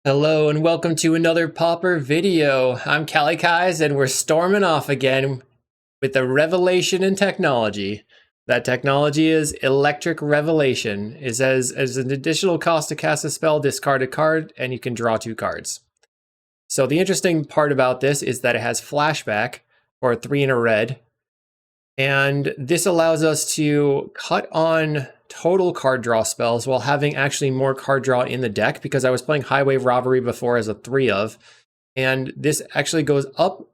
Hello and welcome to another Pauper video. I'm kalikaiz and we're storming off again with a revelation in technology. That technology is Electric Revelation. It says as an additional cost to cast a spell, discard a card and you can draw 2 cards. So the interesting part about this is that it has flashback for 3 and a red. And this allows us to cut on total card draw spells while having actually more card draw in the deck, because I was playing Highway Robbery before as a 3 of, and this actually goes up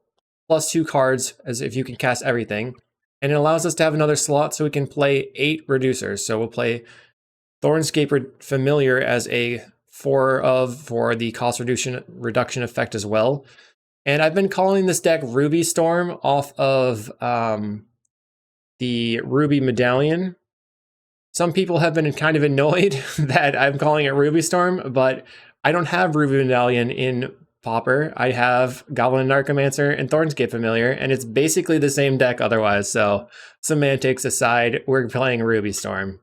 plus 2 cards as if you can cast everything. And it allows us to have another slot so we can play 8 reducers. So we'll play Thornscape Familiar as a 4 of for the cost reduction effect as well. And I've been calling this deck Ruby Storm off of the Ruby Medallion. Some people have been kind of annoyed that I'm calling it Ruby Storm, but I don't have Ruby Medallion in Pauper. I have Goblin Narcomancer and Thornscape Familiar, and it's basically the same deck otherwise, so semantics aside, we're playing Ruby Storm.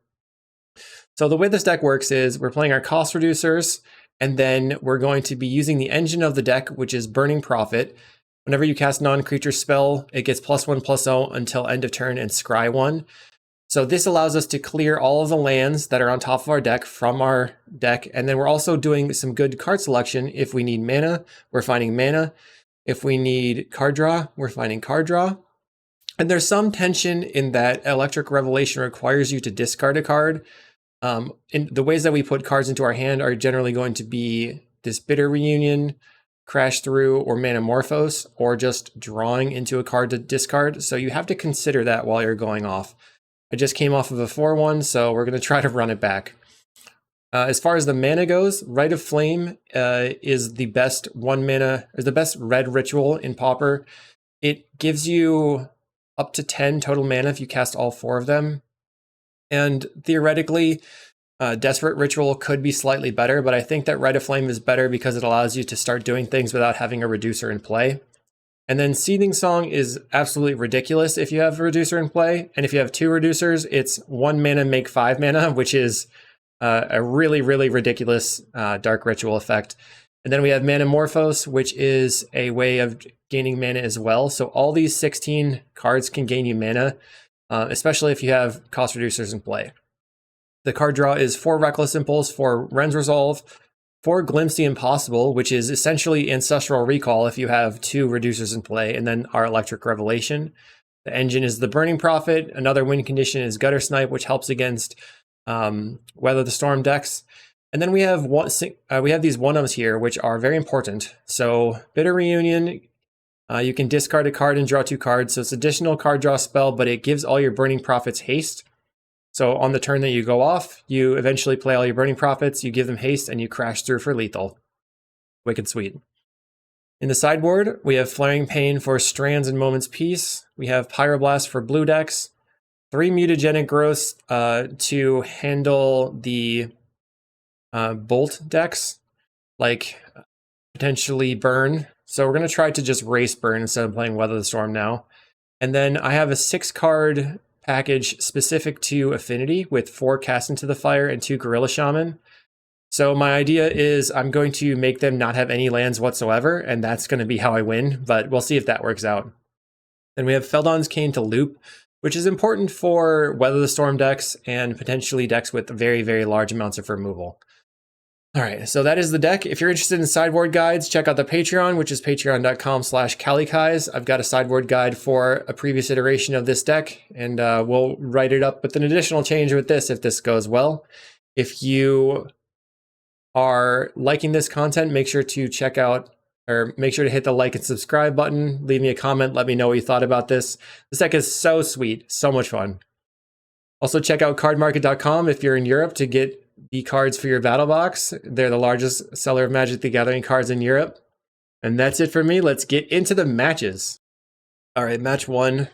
So the way this deck works is we're playing our cost reducers, and then we're going to be using the engine of the deck, which is Burning Prophet. Whenever you cast non-creature spell, it gets +1/+0 until end of turn and scry 1. So this allows us to clear all of the lands that are on top of our deck from our deck. And then we're also doing some good card selection. If we need mana, we're finding mana. If we need card draw, we're finding card draw. And there's some tension in that Electric Revelation requires you to discard a card. In the ways that we put cards into our hand are generally going to be this Bitter Reunion, Crash Through, or Manamorphose, or just drawing into a card to discard. So you have to consider that while you're going off. I just came off of a 4/1, so we're going to try to run it back. As far as the mana goes, Rite of Flame is the best the best red ritual in Pauper. It gives you up to 10 total mana if you cast all 4 of them. And theoretically, Desperate Ritual could be slightly better, but I think that Rite of Flame is better because it allows you to start doing things without having a reducer in play. And then Seething Song is absolutely ridiculous if you have a reducer in play. And if you have 2 reducers, it's 1 mana, make 5 mana, which is a really, really ridiculous Dark Ritual effect. And then we have Manamorphose, which is a way of gaining mana as well. So all these 16 cards can gain you mana, especially if you have cost reducers in play. The card draw is 4 Reckless Impulse, 4 Ren's Resolve, 4 Glimpse the Impossible, which is essentially Ancestral Recall if you have 2 reducers in play, and then our Electric Revelation. The engine is the Burning Prophet. Another win condition is Gutter Snipe, which helps against Weather the Storm decks. And then we have these one-ofs here, which are very important. So Bitter Reunion, you can discard a card and draw 2 cards. So it's additional card draw spell, but it gives all your Burning Prophets haste. So on the turn that you go off, you eventually play all your Burning Prophets, you give them haste, and you crash through for lethal. Wicked sweet. In the sideboard, we have Flaring Pain for Strands and Moment's Peace. We have Pyroblast for blue decks. 3 Mutagenic Growths to handle the Bolt decks, like potentially Burn. So we're going to try to just race Burn instead of playing Weather the Storm now. And then I have a 6-card package specific to Affinity with 4 Cast Into the Fire and 2 Gorilla Shaman. So my idea is I'm going to make them not have any lands whatsoever, and that's going to be how I win, but we'll see if that works out. Then we have Feldon's Cane to loop, which is important for Weather the Storm decks and potentially decks with very, very large amounts of removal. All right, so that is the deck. If you're interested in sideboard guides, check out the Patreon, which is patreon.com/kalikaiz. I've got a sideboard guide for a previous iteration of this deck, and we'll write it up with an additional change with this if this goes well. If you are liking this content, make sure to check out, or make sure to hit the like and subscribe button. Leave me a comment, let me know what you thought about this. This deck is so sweet, so much fun. Also check out cardmarket.com if you're in Europe to get the cards for your battle box. They're the largest seller of Magic the Gathering cards in Europe. And that's it for me. Let's get into the matches. All right, match 1.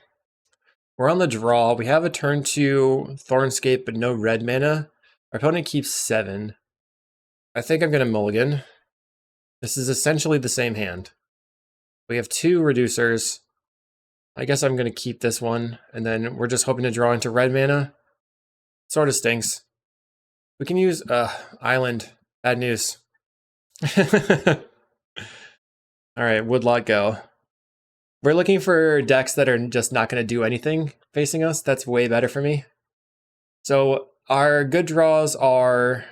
We're on the draw. We have a turn 2 Thornscape, but no red mana. Our opponent keeps 7. I think I'm going to mulligan. This is essentially the same hand. We have 2 reducers. I guess I'm going to keep this one, and then we're just hoping to draw into red mana. Sort of stinks. We can use Island. Bad news. All right, Woodlot go. We're looking for decks that are just not going to do anything facing us. That's way better for me. So our good draws are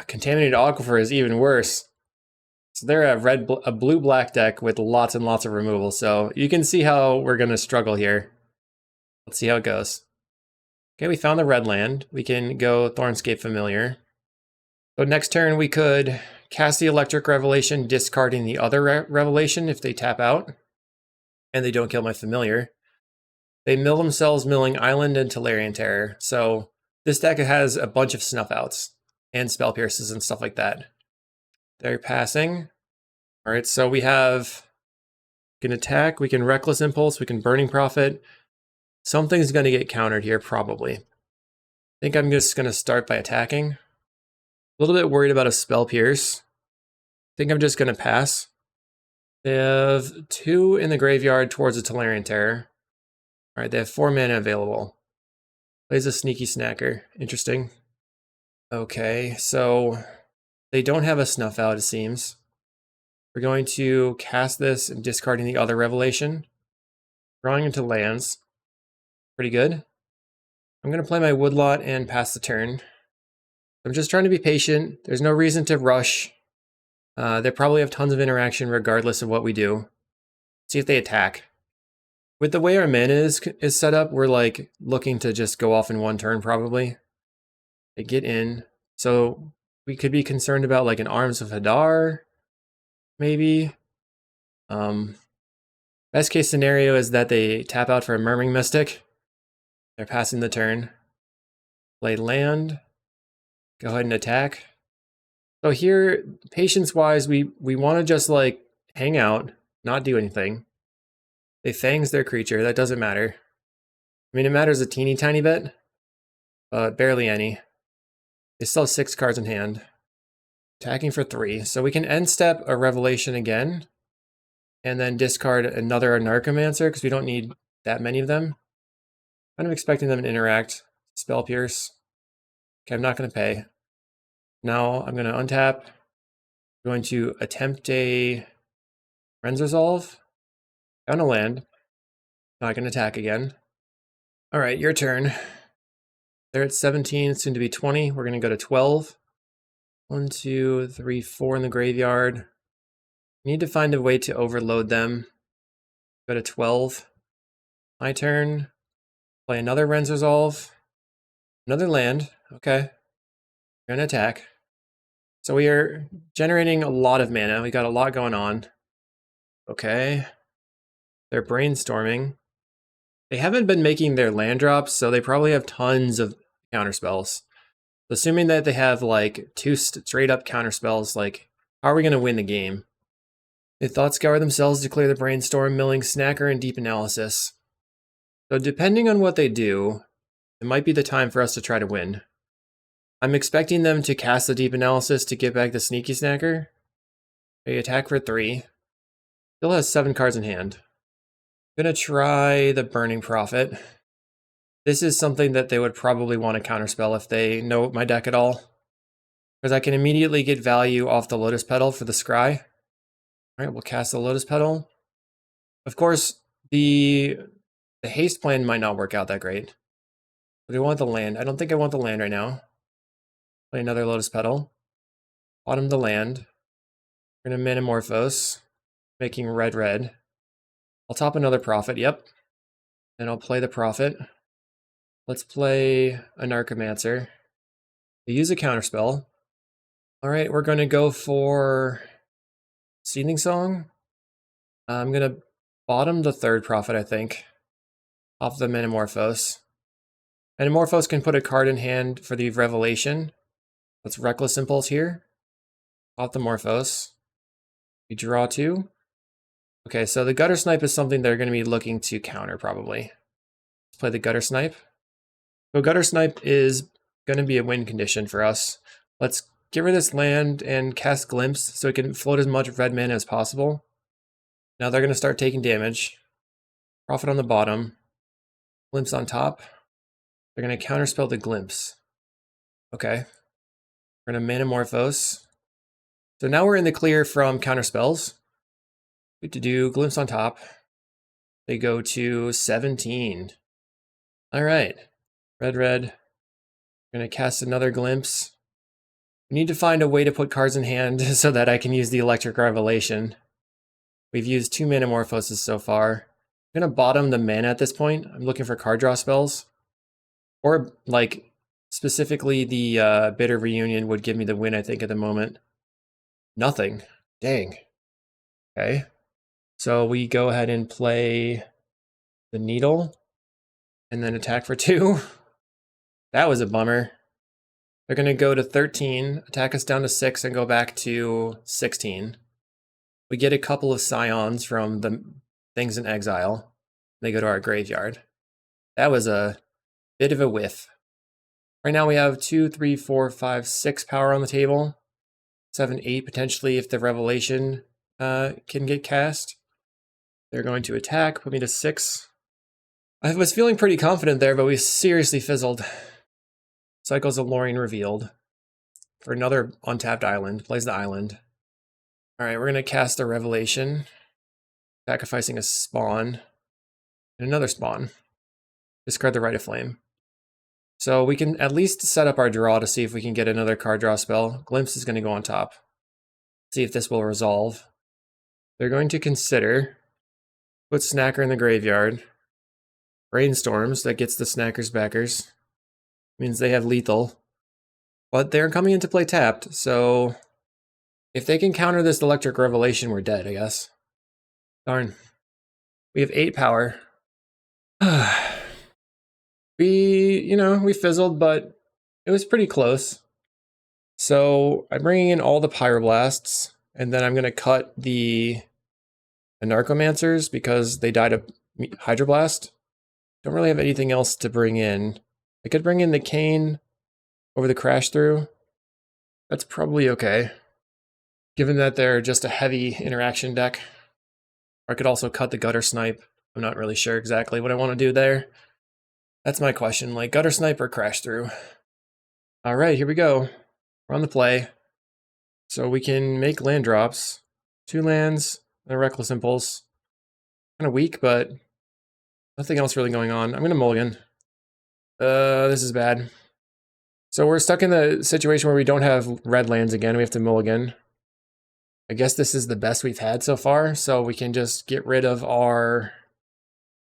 Contaminated Aquifer is even worse. So they're a blue-black deck with lots and lots of removal. So you can see how we're going to struggle here. Let's see how it goes. Okay, we found the red land. We can go Thornscape Familiar. So next turn we could cast the Electric Revelation, discarding the other Revelation if they tap out. And they don't kill my Familiar. They mill themselves, milling Island and Tolarian Terror. So this deck has a bunch of Snuff Outs and Spell Pierces and stuff like that. They're passing. All right, so we can attack, we can Reckless Impulse, we can Burning Prophet. Something's going to get countered here, probably. I think I'm just going to start by attacking. A little bit worried about a Spell Pierce. I think I'm just going to pass. They have 2 in the graveyard towards the Tolarian Terror. All right, they have 4 mana available. Plays a Sneaky Snacker. Interesting. Okay, so they don't have a Snuff Out, it seems. We're going to cast this and discarding the other Revelation. Drawing into lands. Pretty good. I'm going to play my Woodlot and pass the turn. I'm just trying to be patient. There's no reason to rush. They probably have tons of interaction regardless of what we do. See if they attack. With the way our mana is set up, we're like looking to just go off in one turn probably. They get in. So we could be concerned about like an Arms of Hadar, maybe. Best case scenario is that they tap out for a Murmuring Mystic. They're passing the turn. Play land. Go ahead and attack. So here, patience-wise, we want to just like hang out, not do anything. They fangs their creature, that doesn't matter. I mean, it matters a teeny tiny bit, but barely any. They still have 6 cards in hand. Attacking for 3. So we can end step a Revelation again, and then discard another Narcomancer, because we don't need that many of them. Kind of expecting them to interact. Spell Pierce. Okay, I'm not going to pay. Now I'm going to untap. I'm going to attempt a Ren's Resolve. Found a land. Now I can attack again. All right, your turn. They're at 17, soon to be 20. We're going to go to 12. 1, 2, 3, 4 in the graveyard. Need to find a way to overload them. Go to 12. My turn. Play another Ren's Resolve. Another land. Okay. We're going to attack. So we are generating a lot of mana. We got a lot going on. Okay. They're brainstorming. They haven't been making their land drops, so they probably have tons of counterspells. Assuming that they have like 2 straight up counterspells, like how are we going to win the game? They Thought Scour themselves, declare the brainstorm, milling Snacker, and Deep Analysis. So depending on what they do, it might be the time for us to try to win. I'm expecting them to cast the Deep Analysis to get back the Sneaky Snacker. They attack for 3. Still has 7 cards in hand. I'm gonna try the Burning Prophet. This is something that they would probably want to counterspell if they know my deck at all. Because I can immediately get value off the Lotus Petal for the Scry. Alright, we'll cast the Lotus Petal. Of course, the haste plan might not work out that great. But I want the land. I don't think I want the land right now. Play another Lotus Petal. Bottom the land. We're gonna Manamorphose, making red. I'll top another Prophet, yep. And I'll play the Prophet. Let's play a Narcomancer. They use a counterspell. Alright, we're gonna go for Seething Song. I'm gonna bottom the 3rd Prophet, I think. Off the Manamorphose. Manamorphose can put a card in hand for the Revelation. Let's Reckless Impulse here. Off the Morphose. We draw 2. Okay, so the Gutter Snipe is something they're going to be looking to counter, probably. Let's play the Gutter Snipe. So Gutter Snipe is going to be a win condition for us. Let's get rid of this land and cast Glimpse so it can float as much red mana as possible. Now they're going to start taking damage. Prophet on the bottom. Glimpse on top. They're going to counterspell the Glimpse. Okay. We're going to Manamorphose. So now we're in the clear from counter spells. Good to do. Glimpse on top. They go to 17. All right. Red. We're going to cast another glimpse. We need to find a way to put cards in hand so that I can use the Electric Revelation. We've used 2 Manamorphoses so far. I'm going to bottom the mana at this point. I'm looking for card draw spells. Or, like, specifically the Bitter Reunion would give me the win, I think, at the moment. Nothing. Dang. Okay. So we go ahead and play the Needle. And then attack for 2. That was a bummer. They're going to go to 13, attack us down to 6, and go back to 16. We get a couple of Scions from the things in exile. They go to our graveyard. That was a bit of a whiff. Right now we have 2, 3, 4, 5, 6 power on the table. 7, 8 potentially if the Revelation can get cast. They're going to attack, put me to 6. I was feeling pretty confident there, but we seriously fizzled. Cycles of Lorien revealed for another untapped island. Plays the island. All right, we're going to cast the Revelation, sacrificing a spawn and another spawn. Discard the Rite of Flame. So we can at least set up our draw to see if we can get another card draw spell. Glimpse is going to go on top. See if this will resolve. They're going to consider, put Snacker in the graveyard. Brainstorms, that gets the Snacker's backers. Means they have lethal. But they're coming into play tapped, so if they can counter this Electric Revelation, we're dead, I guess. Darn. We have 8 power. We fizzled, but it was pretty close. So I'm bringing in all the Pyroblasts, and then I'm going to cut the Narcomancers because they died of Hydroblast. Don't really have anything else to bring in. I could bring in the Cane over the Crash Through. That's probably okay, given that they're just a heavy interaction deck. Or I could also cut the Gutter Snipe. I'm not really sure exactly what I want to do there. That's my question, like Gutter Snipe or Crash Through. All right, here we go. We're on the play. So we can make land drops. 2 lands and a Reckless Impulse. Kind of weak, but nothing else really going on. I'm going to mulligan. This is bad. So we're stuck in the situation where we don't have red lands again. We have to mulligan. I guess this is the best we've had so far, so we can just get rid of our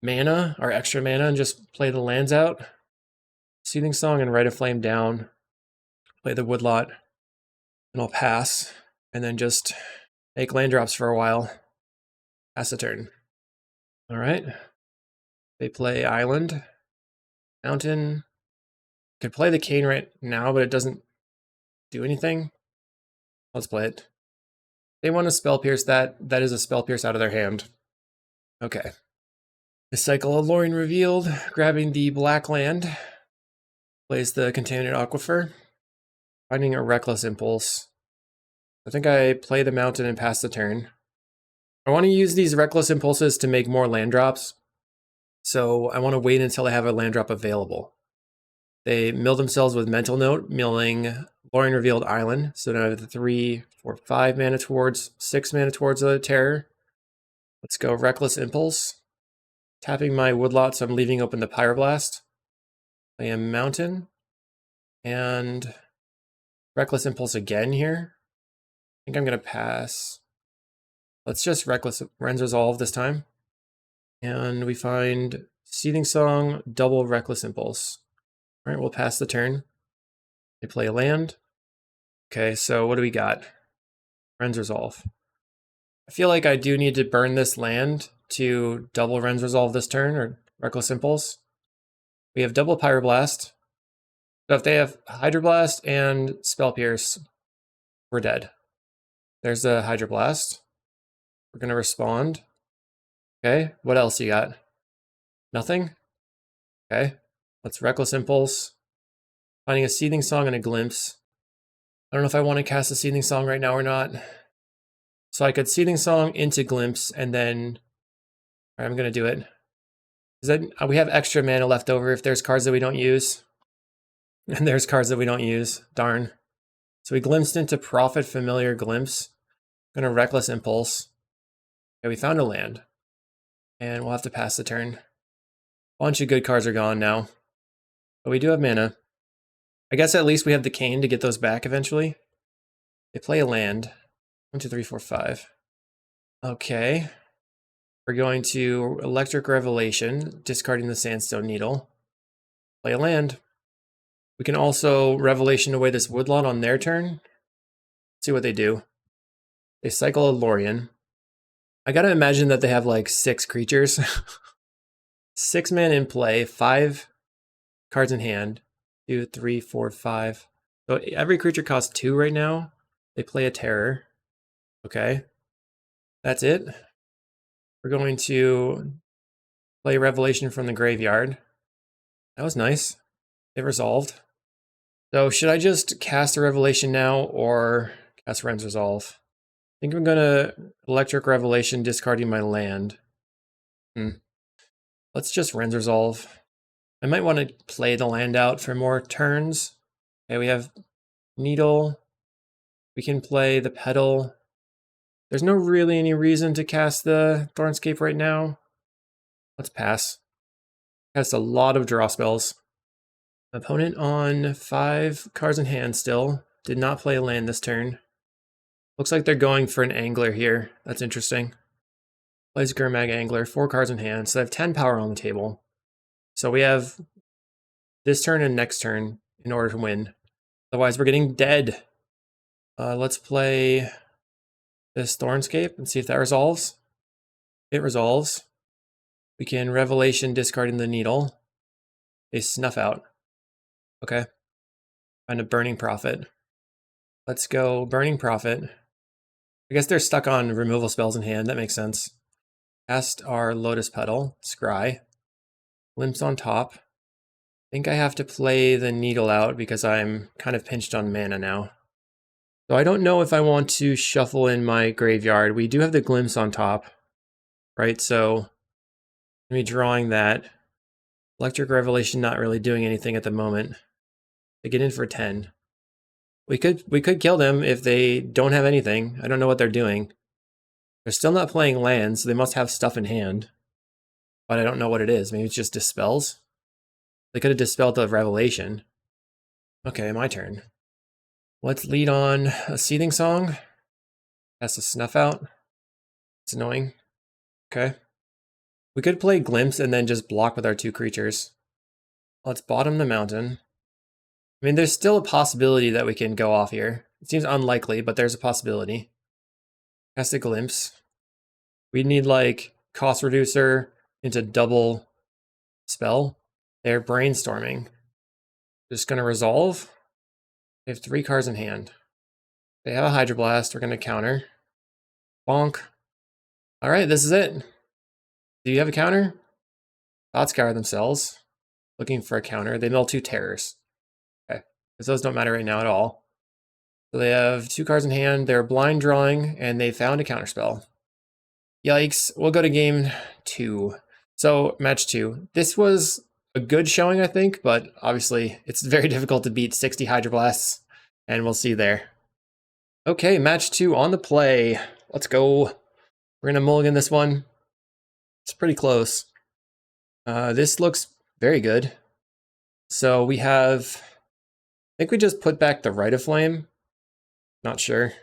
mana, our extra mana, and just play the lands out. Seething Song and Rite of Flame down. Play the Woodlot, and I'll pass, and then just make land drops for a while. Pass the turn. All right. They play Island. Mountain. Could play the Cane right now, but it doesn't do anything. Let's play it. They want to Spell Pierce that. That is a Spell Pierce out of their hand. Okay. The Cycle of Lorien revealed, grabbing the black land. Plays the Contaminated Aquifer. Finding a Reckless Impulse. I think I play the Mountain and pass the turn. I want to use these Reckless Impulses to make more land drops. So I want to wait until I have a land drop available. They mill themselves with Mental Note, milling Lorien Revealed Island. So now I have the 3, 4, 5 mana towards, 6 mana towards the Terror. Let's go Reckless Impulse. Tapping my Woodlot, so I'm leaving open the Pyroblast. I am Mountain. And Reckless Impulse again here. I think I'm going to pass. Let's just Reckless Rends Resolve this time. And we find Seething Song, double Reckless Impulse. All right, we'll pass the turn. They play a land. Okay, so what do we got? Rends Resolve. I feel like I do need to burn this land to double Rends Resolve this turn, or Reckless Impulse. We have double Pyroblast. So if they have Hydroblast and Spell Pierce, we're dead. There's a Hydroblast. We're going to respond. Okay, what else you got? Nothing? Okay, let's Reckless Impulse. Finding a Seething Song and a Glimpse. I don't know if I want to cast a Seething Song right now or not. So I could Seething Song into Glimpse, and then I'm going to do it. Then we have extra mana left over if there's cards that we don't use. And there's cards that we don't use. Darn. So we glimpsed into Prophet, Familiar, Glimpse. Gonna Reckless Impulse. Okay, we found a land. And we'll have to pass the turn. Bunch of good cards are gone now. But we do have mana. I guess at least we have the Cane to get those back eventually. They play a land. 1, 2, 3, 4, 5. Okay. We're going to Electric Revelation, discarding the Sandstone Needle. Play a land. We can also Revelation away this Woodlot on their turn. See what they do. They cycle a Lorien. I gotta imagine that they have like 6 creatures. 6 mana in play, 5 cards in hand. 2, 3, 4, 5. So every creature costs 2 right now. They play a Terror. Okay. That's it. We're going to play Revelation from the graveyard. That was nice. It resolved. So should I just cast a Revelation now or cast Ren's Resolve? I think I'm gonna Electric Revelation, discarding my land. Let's just Ren's Resolve. I might want to play the land out for more turns. Okay, we have Needle. We can play the Petal. There's no really any reason to cast the Thornscape right now. Let's pass. Cast a lot of draw spells. Opponent on 5 cards in hand still. Did not play a land this turn. Looks like they're going for an Angler here. That's interesting. Plays Gurmag Angler, 4 cards in hand, so they have 10 power on the table. So we have this turn and next turn in order to win. Otherwise, we're getting dead. Let's play this Thornscape and see if that resolves. It resolves. We can Revelation, discarding the Needle. They snuff out. Okay. Find a Burning Prophet. Let's go Burning Prophet. I guess they're stuck on removal spells in hand. That makes sense. Cast our Lotus Petal. Scry. Glimpse on top. I think I have to play the Needle out because I'm kind of pinched on mana now. So I don't know if I want to shuffle in my graveyard. We do have the Glimpse on top, right? So me drawing that. Electric Revelation not really doing anything at the moment. They get in for 10. We could kill them if they don't have anything. I don't know what they're doing. They're still not playing lands, so they must have stuff in hand. But I don't know what it is. Maybe it's just Dispels? They could have Dispelled the Revelation. Okay, my turn. Let's lead on a Seething Song. Cast a Snuff Out. It's annoying. Okay. We could play Glimpse and then just block with our 2 creatures. Let's bottom the mountain. I mean, there's still a possibility that we can go off here. It seems unlikely, but there's a possibility. Cast a Glimpse. We need like cost reducer into double spell. They're brainstorming. Just gonna resolve. They have 3 cards in hand. They have a Hydroblast. We're gonna counter. Bonk. All right, this is it. Do you have a counter? Thought Scour themselves. Looking for a counter. They mill 2 Terrors. Okay, because those don't matter right now at all. So they have 2 cards in hand. They're blind drawing, and they found a counterspell. Yikes. We'll go to game 2. So match 2. This was a good showing, I think, but obviously it's very difficult to beat 60 Hydroblasts, and we'll see there. Okay, match 2 on the play. Let's go. We're gonna mulligan this one. It's pretty close. This looks very good. So we have, I think we just put back the Rite of Flame. Not sure.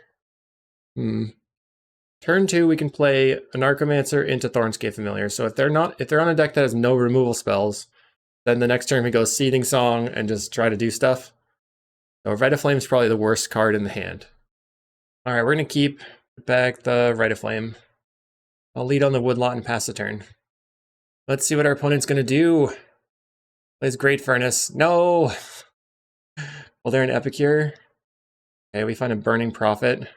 Turn 2, we can play a Narcomancer into Thornscape Familiar. So if they're on a deck that has no removal spells, then the next turn we go Seething Song and just try to do stuff. So Rite of Flame is probably the worst card in the hand. All right, we're gonna keep back the Rite of Flame. I'll lead on the Woodlot and pass the turn. Let's see what our opponent's gonna do. Plays Great Furnace. No! Well, they're an Epicure. Okay, we find a Burning Prophet.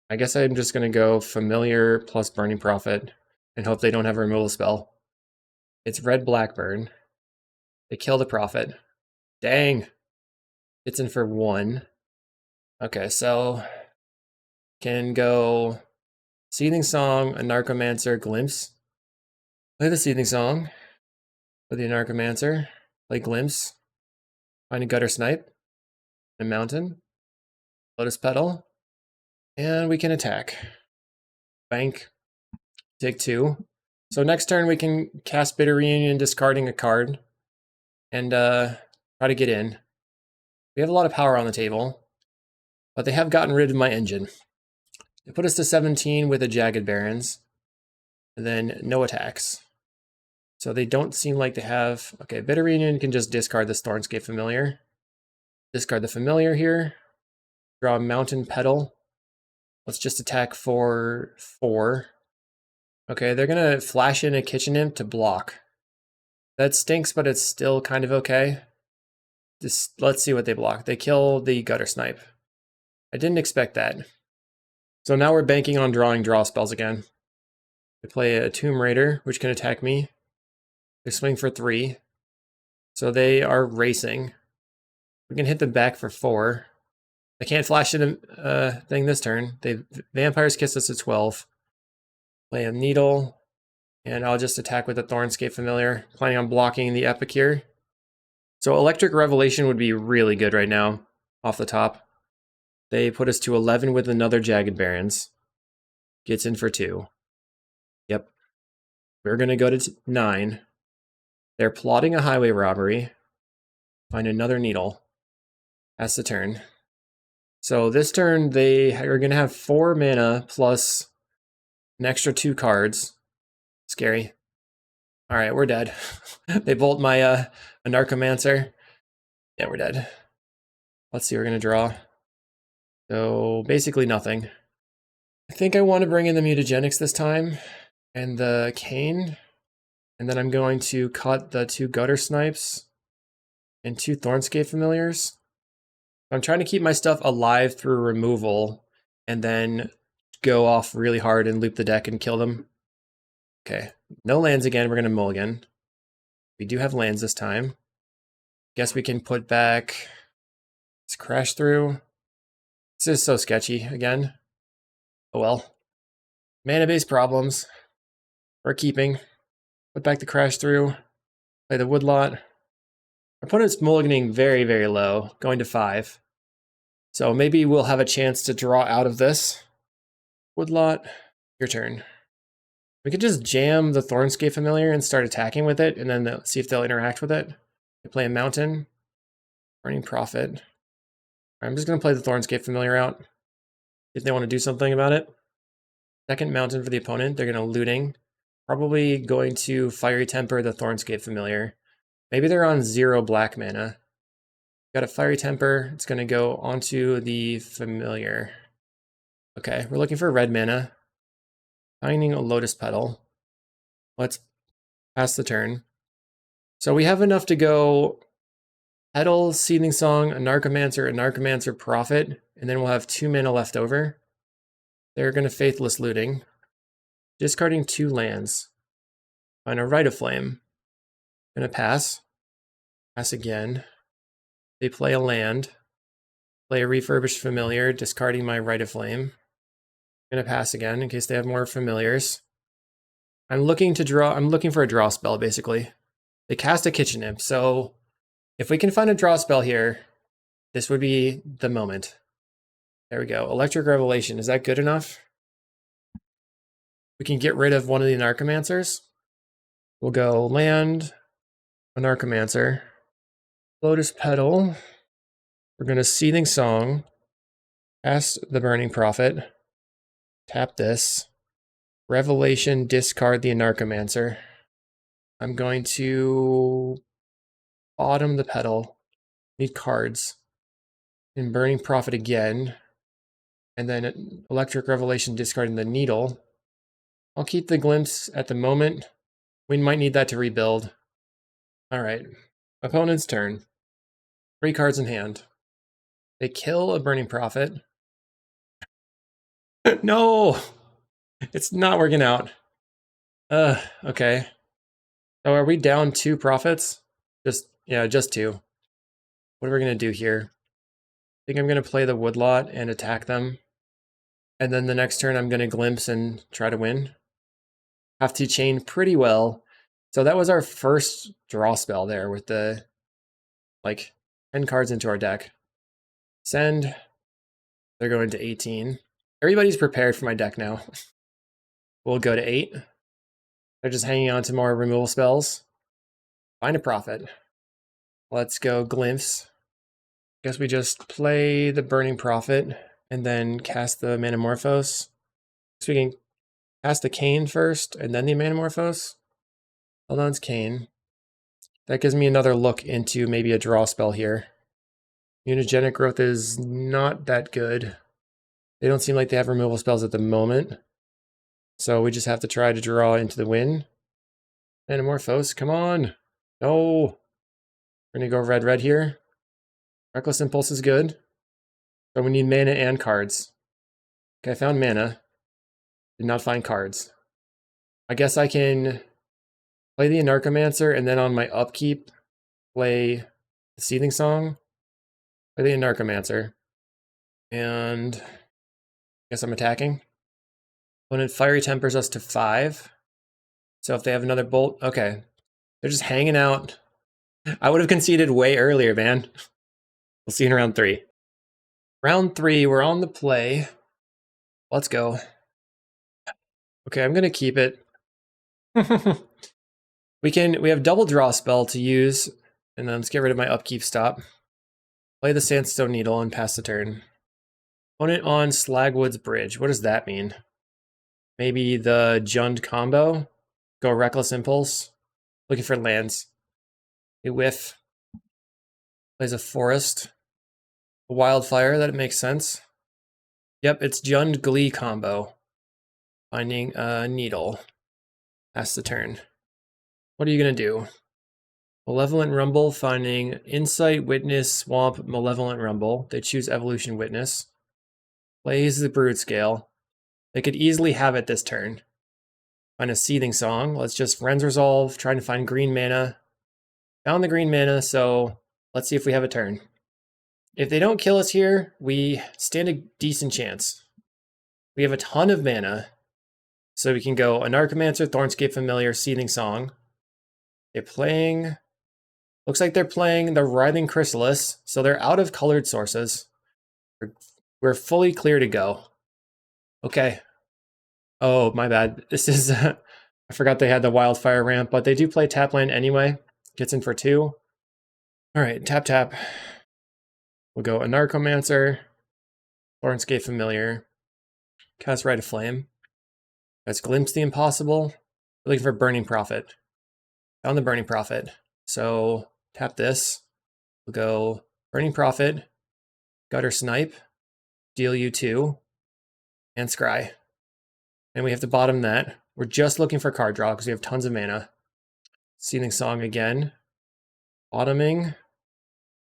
I guess I'm just gonna go Familiar plus Burning Prophet and hope they don't have a removal spell. It's Red Blackburn. They kill the Prophet. Dang! It's in for 1. Okay, so can go Seething Song, a Narcomancer, Glimpse. Play the Seething Song. Play the Narcomancer. Play Glimpse. Find a Gutter Snipe. A Mountain. Lotus Petal. And we can attack. Bank. Take 2. So next turn we can cast Bitter Reunion, discarding a card. And try to get in. We have a lot of power on the table. But they have gotten rid of my engine. They put us to 17 with a Jagged Barrens. And then no attacks. So they don't seem like they have... Okay, Bitter Reunion can just discard this Thornscape Familiar. Discard the Familiar here. Draw a Mountain Petal. Let's just attack for 4. Okay, they're going to flash in a Kitchen Imp to block. That stinks, but it's still kind of okay. Let's see what they block. They kill the Gutter Snipe. I didn't expect that. So now we're banking on drawing draw spells again. They play a Tomb Raider, which can attack me. They swing for 3. So they are racing. We can hit them back for 4. I can't flash in a thing this turn. Vampire's Kiss us at 12. Play a Needle. And I'll just attack with a Thornscape Familiar, planning on blocking the Epic here. So Electric Revelation would be really good right now, off the top. They put us to 11 with another Jagged Barrens. Gets in for 2. Yep. We're going to go to 9. They're plotting a Highway Robbery. Find another Needle. That's the turn. So this turn, they are going to have 4 mana plus an extra 2 cards. Scary. All right, we're dead. They bolt my Anarchomancer. Yeah, we're dead. Let's see, we're going to draw. So basically nothing. I think I want to bring in the Mutagenics this time and the Cane. And then I'm going to cut the 2 Gutter Snipes and 2 Thornscape Familiars. I'm trying to keep my stuff alive through removal and then go off really hard and loop the deck and kill them. Okay, no lands again. We're going to mulligan. We do have lands this time. Guess we can put back... Let's Crash Through. This is so sketchy again. Oh well. Mana base problems. We're keeping. Put back the Crash Through. Play the Woodlot. Our opponent's mulliganing very, very low, going to 5. So maybe we'll have a chance to draw out of this. Woodlot, your turn. We could just jam the Thornscape Familiar and start attacking with it, and then see if they'll interact with it. They play a Mountain. Burning Prophet. I'm just going to play the Thornscape Familiar out. If they want to do something about it. Second Mountain for the opponent. They're going to Looting. Probably going to Fiery Temper the Thornscape Familiar. Maybe they're on 0 black mana. Got a Fiery Temper. It's going to go onto the Familiar. Okay, we're looking for red mana. Finding a Lotus Petal. Let's pass the turn. So we have enough to go Petal, Seething Song, Anarchomancer, Prophet, and then we'll have 2 mana left over. They're going to Faithless Looting. Discarding 2 lands. Find a Rite of Flame. Gonna pass. Pass again. They play a land. Play a Refurbished Familiar, discarding my Rite of Flame. Gonna pass again in case they have more familiars. I'm looking for a draw spell, basically. They cast a Kitchen Imp, so if we can find a draw spell here, this would be the moment. There we go. Electric Revelation. Is that good enough? We can get rid of one of the Anarchomancers. We'll go land, Anarchomancer, Lotus Petal. We're going to Seething Song, cast the Burning Prophet, tap this, Revelation, discard the Anarchomancer. I'm going to bottom the Petal, need cards, and Burning Prophet again, and then Electric Revelation, discarding the Needle. I'll keep the Glimpse at the moment. We might need that to rebuild. Alright, opponent's turn. 3 cards in hand. They kill a Burning Prophet. No! It's not working out. Okay. So are we down 2 Prophets? Just 2. What are we going to do here? I think I'm going to play the Woodlot and attack them. And then the next turn I'm going to Glimpse and try to win. Have to chain pretty well. So that was our first draw spell there with the 10 cards into our deck. Send. They're going to 18. Everybody's prepared for my deck now. We'll go to 8. They're just hanging on to more removal spells. Find a profit. Let's go Glimpse. Guess we just play the Burning Prophet and then cast the Manamorphose. So we can cast the Cane first and then the Manamorphose. Hold on, it's Cane. That gives me another look into maybe a draw spell here. Mutagenic Growth is not that good. They don't seem like they have removal spells at the moment. So we just have to try to draw into the win. Manamorphose, come on. No. We're going to go red here. Reckless Impulse is good. But we need mana and cards. Okay, I found mana. Did not find cards. I guess I can play the Anarchomancer and then on my upkeep, play the Seething Song. Play the Anarchomancer. And I guess I'm attacking. Opponent Fiery Tempers us to 5. So if they have another bolt, okay. They're just hanging out. I would have conceded way earlier, man. We'll see in round 3. Round 3, we're on the play. Let's go. Okay, I'm gonna keep it. We have double draw spell to use, and then let's get rid of my upkeep stop. Play the Sandstone Needle and pass the turn. Opponent on Slagwood's Bridge. What does that mean? Maybe the Jund combo? Go Reckless Impulse. Looking for lands. A whiff. Plays a Forest. A Wildfire, that makes sense. Yep, it's Jund Glee combo. Finding a Needle. Pass the turn. What are you going to do? Malevolent Rumble, finding Insight, Witness, Swamp, Malevolent Rumble. They choose Evolution Witness. Plays the Brood Scale. They could easily have it this turn. Find a Seething Song. Let's just Ren's Resolve, trying to find green mana. Found the green mana, so let's see if we have a turn. If they don't kill us here, we stand a decent chance. We have a ton of mana, so we can go Anarchomancer, Thornscape Familiar, Seething Song. They're playing... Looks like they're playing the Writhing Chrysalis, so they're out of colored sources. We're fully clear to go. Okay. Oh, my bad. This is... I forgot they had the Wildfire ramp, but they do play tap land anyway. Gets in for 2. Alright, tap. We'll go Anarchomancer, Thornscape Familiar, cast Rite of Flame. Let's Glimpse the Impossible. We're looking for Burning Prophet. Found the Burning Prophet. So tap this. We'll go Burning Prophet, Gutter Snipe, deal you 2, and Scry. And we have to bottom that. We're just looking for card draw because we have tons of mana. Seething Song again. Bottoming.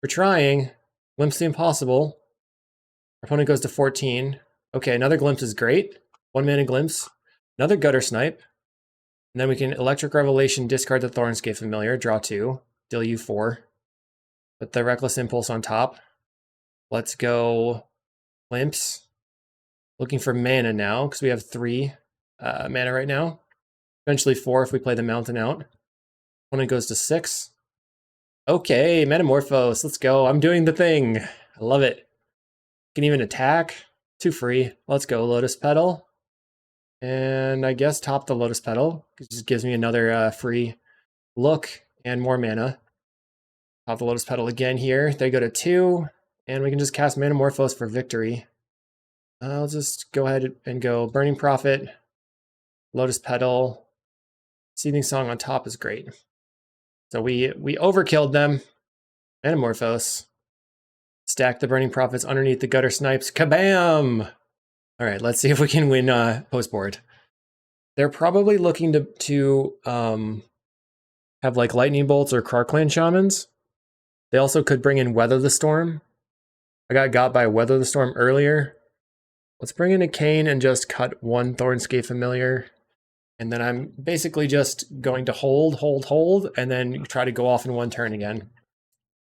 We're trying. Glimpse the Impossible. Our opponent goes to 14. Okay, another Glimpse is great. 1 mana Glimpse. Another Gutter Snipe. And then we can Electric Revelation, discard the Thornscape Familiar, draw 2, deal you 4. Put the Reckless Impulse on top. Let's go Glimpse. Looking for mana now, because we have 3 mana right now. Eventually 4 if we play the Mountain out. Opponent goes to 6. Okay, Manamorphose, let's go. I'm doing the thing. I love it. Can even attack. 2 free. Let's go, Lotus Petal. And I guess top the Lotus Petal. It just gives me another free look and more mana. Top the Lotus Petal again here. They go to 2. And we can just cast Manamorphose for victory. I'll just go ahead and go Burning Prophet, Lotus Petal. Seething Song on top is great. So we overkilled them. Manamorphose. Stack the Burning Prophets underneath the Gutter Snipes. Kabam! All right, let's see if we can win post board. They're probably looking to have like Lightning Bolts or Krarkland Shamans. They also could bring in Weather the Storm. I got by Weather the Storm earlier. Let's bring in a Cane and just cut 1 Thornscape Familiar. And then I'm basically just going to hold, and then try to go off in 1 turn again.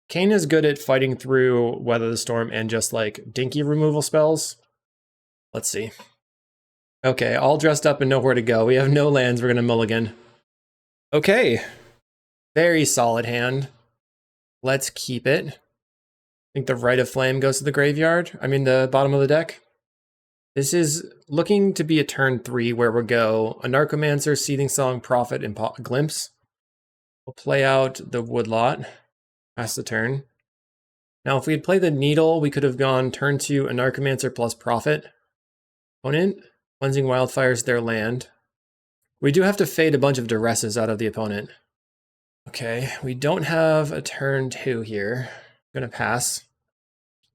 Cane is good at fighting through Weather the Storm and just like dinky removal spells. Let's see. Okay, all dressed up and know where to go. We have no lands, we're gonna mulligan. Okay, very solid hand. Let's keep it. think the Rite of Flame goes to the graveyard. I mean, the bottom of the deck. This is looking to be a turn 3 where we'll go a Narcomancer, Seething Song, Prophet, and Glimpse. We'll play out the Woodlot. Pass the turn. Now, if we had played the Needle, we could have gone turn 2, a Narcomancer plus Prophet. Opponent, Cleansing Wildfires their land. We do have to fade a bunch of Duresses out of the opponent. Okay, we don't have a turn 2 here. I'm gonna pass.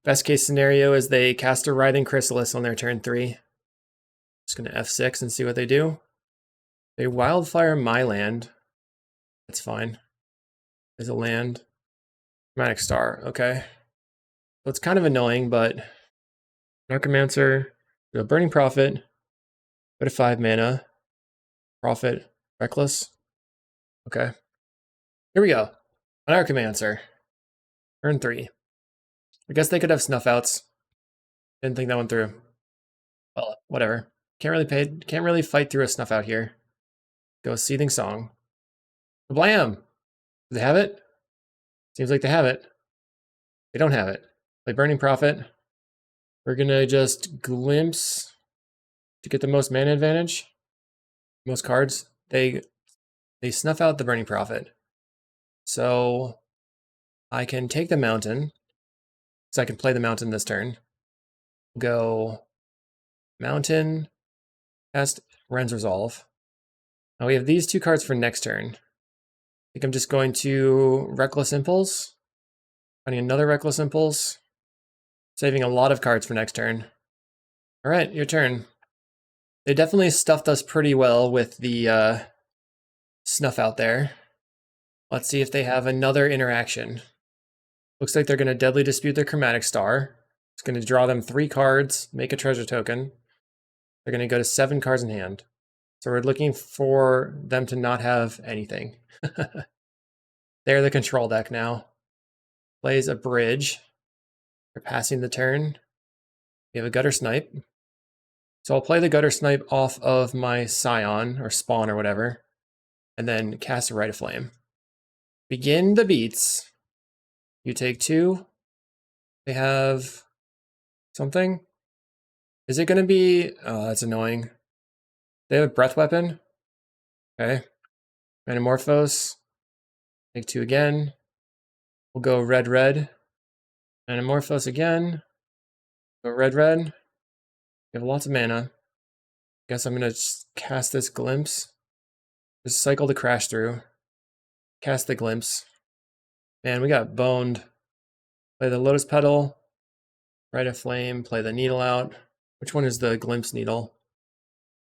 Best case scenario is they cast a Writhing Chrysalis on their turn 3. Just gonna F6 and see what they do. They Wildfire my land. That's fine. There's a land. Chromatic Star, okay. So it's kind of annoying, but Narcomancer, Burning Prophet, go to 5 mana, Prophet, Reckless. Okay. Here we go. Narcomancer. Turn 3. I guess they could have Snuff Outs. Didn't think that one through. Well, whatever. Can't really fight through a Snuff Out here. Go Seething Song. Blam! Do they have it? Seems like they have it. They don't have it. Play Burning Prophet. We're gonna just Glimpse to get the most mana advantage. Most cards. They snuff out the Burning Prophet. So I can take the Mountain. So I can play the Mountain this turn. Go Mountain, cast Ren's Resolve. Now we have these 2 cards for next turn. I think I'm just going to Reckless Impulse. Finding another Reckless Impulse. Saving a lot of cards for next turn. All right, your turn. They definitely stuffed us pretty well with the Snuff Out there. Let's see if they have another interaction. Looks like they're going to Deadly Dispute their Chromatic Star. It's going to draw them 3 cards, make a treasure token. They're going to go to 7 cards in hand. So we're looking for them to not have anything. They're the control deck now. Plays a Bridge. They're passing the turn. We have a Gutter Snipe. So I'll play the Gutter Snipe off of my Scion, or Spawn, or whatever, and then cast a Rite of Flame. Begin the beats. You take 2. They have something. Is it going to be... Oh, that's annoying. They have a Breath Weapon. Okay. Metamorphose. Take 2 again. We'll go red, red. Metamorphose again. Go red, red. We have lots of mana. Guess I'm going to cast this Glimpse. Just cycle the Crash through. Cast the Glimpse. Man, we got boned. Play the Lotus Petal. Rite of Flame. Play the Needle out. Which one is the Glimpse Needle?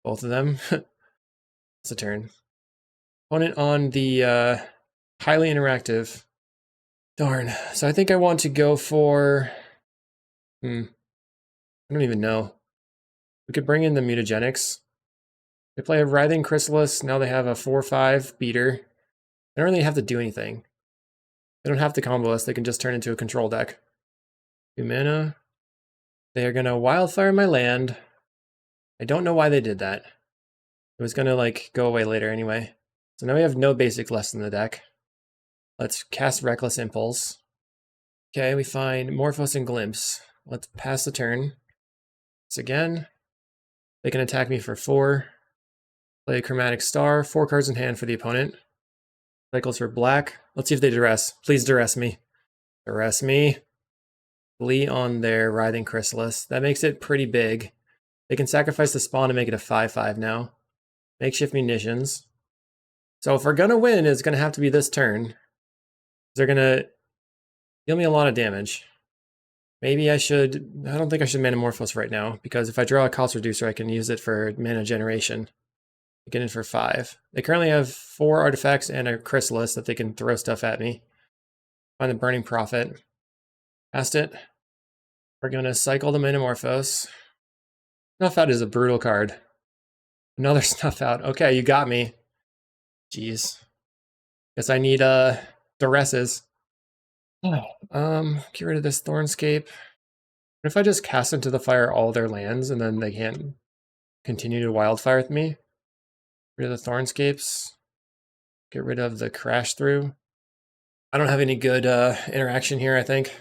Both of them. It's a turn. Opponent on the highly interactive. Darn. So I think I want to go for... I don't even know. We could bring in the Mutagenics. They play a Writhing Chrysalis. Now they have a 4/5 beater. They don't really have to do anything. They don't have to combo us. They can just turn into a control deck. 2 mana. They are going to Wildfire my land. I don't know why they did that. It was going to like go away later anyway. So now we have no basic left in the deck. Let's cast Reckless Impulse. Okay, we find Morphos and Glimpse. Let's pass the turn. This again. They can attack me for 4. Play a Chromatic Star. 4 cards in hand for the opponent. Cycles for black. Let's see if they duress. Please duress me. Duress me. Glee on their Writhing Chrysalis. That makes it pretty big. They can sacrifice the spawn to make it a 5/5 now. Makeshift Munitions. So if we're going to win, it's going to have to be this turn. They're going to deal me a lot of damage. Maybe I should... I don't think I should Metamorphose right now, because if I draw a Cost Reducer, I can use it for mana generation. Get in for 5. They currently have 4 artifacts and a Chrysalis that they can throw stuff at me. Find the Burning Prophet. Cast it. We're going to cycle the Metamorphose. Snuff Out is a brutal card. Another Snuff Out. Okay, you got me. Jeez. Guess I need Duresses. Get rid of this Thornscape. What if I just cast into the fire all their lands and then they can't continue to wildfire with me? Get rid of the Thornscapes. Get rid of the Crash Through. I don't have any good interaction here, I think.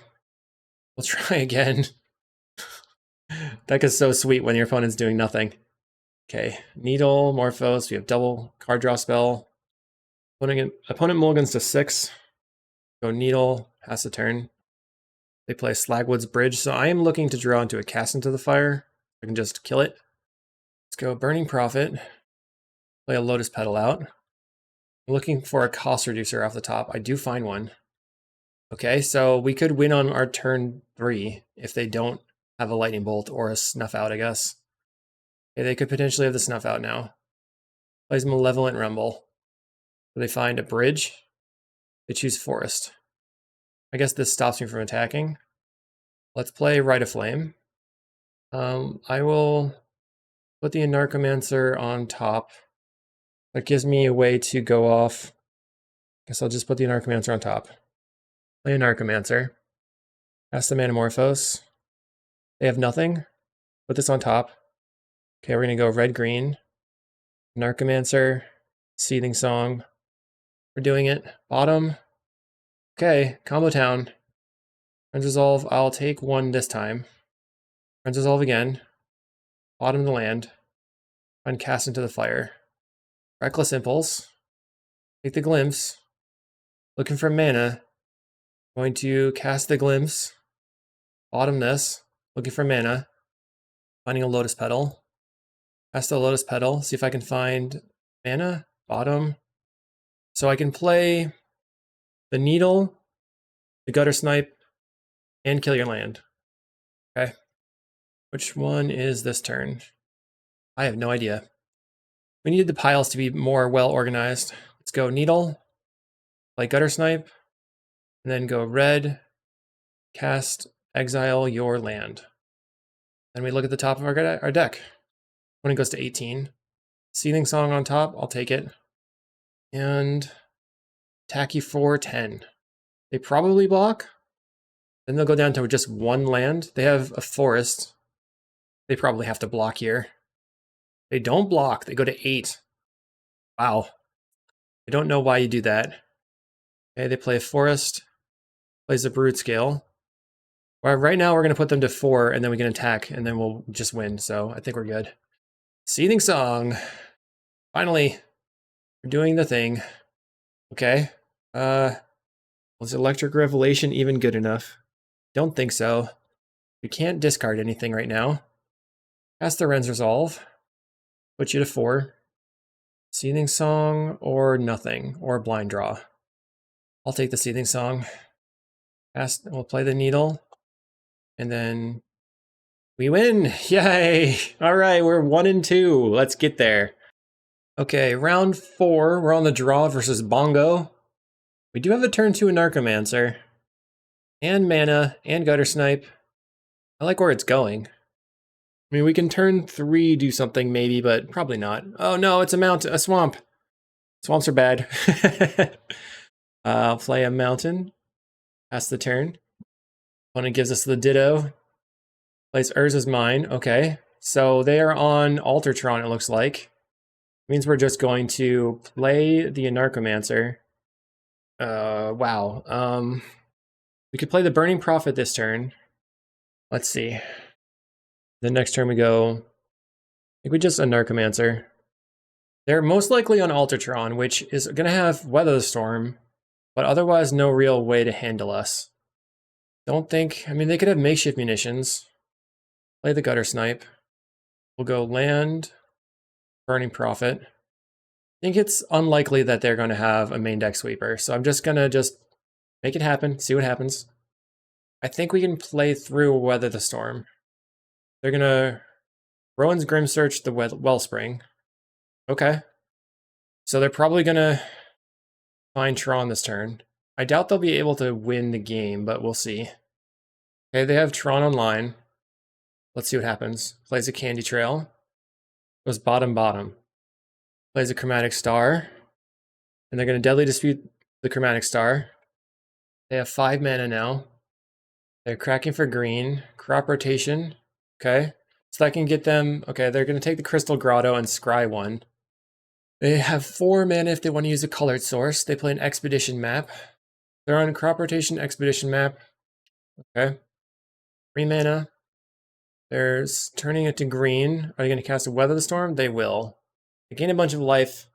We'll try again. Deck is so sweet when your opponent's doing nothing. Okay, Needle, Morphos, we have double card draw spell. Opponent mulligans to 6. Go Needle, pass the turn. They play Slagwood's Bridge, so I am looking to draw into a Cast into the Fire. I can just kill it. Let's go Burning Prophet. Play a Lotus Petal out. I'm looking for a cost reducer off the top. I do find one. Okay, so we could win on our turn 3 if they don't have a Lightning Bolt or a Snuff Out, I guess. Okay, they could potentially have the Snuff Out now. Plays Malevolent Rumble. So they find a bridge. They choose Forest. I guess this stops me from attacking. Let's play Rite of Flame. I will put the Anarchomancer on top. That gives me a way to go off. Guess I'll just put the Anarchomancer on top. Play Anarchomancer. Cast the Manamorphose. They have nothing. Put this on top. Okay, we're going to go red-green. Anarchomancer. Seething Song. We're doing it. Bottom. Okay, Combo Town. Friends Resolve. I'll take 1 this time. Friends Resolve again. Bottom the land. Find Cast into the Fire. Reckless Impulse. Take the Glimpse. Looking for mana. Going to cast the Glimpse. Bottom this. Looking for mana. Finding a Lotus Petal. Cast the Lotus Petal. See if I can find mana. Bottom. So I can play the Needle, the Gutter Snipe, and kill your land. Okay. Which one is this turn? I have no idea. We needed the piles to be more well organized. Let's go Needle, play Gutter Snipe, and then go red, cast, exile your land. Then we look at the top of our deck. When it goes to 18. Seething Song on top, I'll take it. And attack you for 10. They probably block. Then they'll go down to just 1 land. They have a forest. They probably have to block here. They don't block. They go to 8. Wow. I don't know why you do that. Okay, they play a forest. Plays a Brood Scale. Well, right now we're going to put them to 4, and then we can attack, and then we'll just win. So I think we're good. Seething Song. Finally, we're doing the thing. Okay. Was Electric Revelation even good enough? Don't think so. We can't discard anything right now. Cast the Ren's Resolve. Put you to 4. Seething Song or nothing, or Blind Draw. I'll take the Seething Song. We'll play the Needle. And then we win! Yay! All right, we're 1 and 2. Let's get there. Okay, round 4. We're on the draw versus Bongo. We do have a turn 2 Anarchomancer. And mana, and Gutter Snipe. I like where it's going. I mean, we can turn 3 do something maybe, but probably not. Oh no, it's a swamp. Swamps are bad. I'll play a mountain. Pass the turn. Opponent gives us the Ditto. Plays Urza's Mine. Okay. So they are on Tron, it looks like. Means we're just going to play the Anarchomancer. Wow. We could play the Burning Prophet this turn. Let's see. The next turn we go, I think we just Anarchomancer. They're most likely on Tron, which is going to have Weather the Storm, but otherwise no real way to handle us. Don't think, I mean, they could have Makeshift Munitions. Play the Gutter Snipe. We'll go land, Burning Prophet. I think it's unlikely that they're going to have a main deck sweeper, so I'm just going to make it happen, see what happens. I think we can play through Weather the Storm. They're going to Rowan's Grim Search the Wellspring. Okay. So they're probably going to find Tron this turn. I doubt they'll be able to win the game, but we'll see. Okay, they have Tron online. Let's see what happens. Plays a Candy Trail. Goes bottom. Plays a Chromatic Star. And they're going to Deadly Dispute the Chromatic Star. They have 5 mana now. They're cracking for green. Crop Rotation. Okay. So that can get them... Okay, they're going to take the Crystal Grotto and scry 1. They have 4 mana if they want to use a colored source. They play an Expedition map. They're on Crop Rotation Expedition map. Okay. 3 mana. There's turning it to green. Are they going to cast a Weather the Storm? They will. They gain a bunch of life.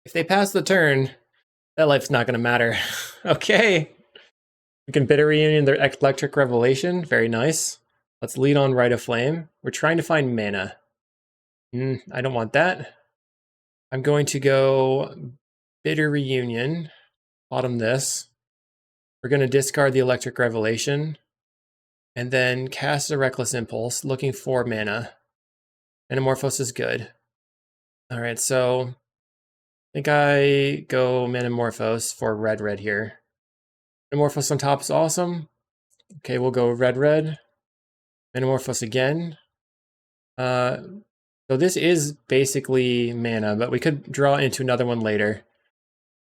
If they pass the turn, that life's not going to matter. Okay. We can Bitter Reunion their Electric Revelation. Very nice. Let's lead on Rite of Flame. We're trying to find mana. I don't want that. I'm going to go Bitter Reunion. Bottom this. We're going to discard the Electric Revelation. And then cast a Reckless Impulse, looking for mana. Manamorphose is good. Alright, so I think I go Manamorphose for red here. Manamorphose on top is awesome. Okay, we'll go red. Manamorphose again. So this is basically mana, but we could draw into another one later.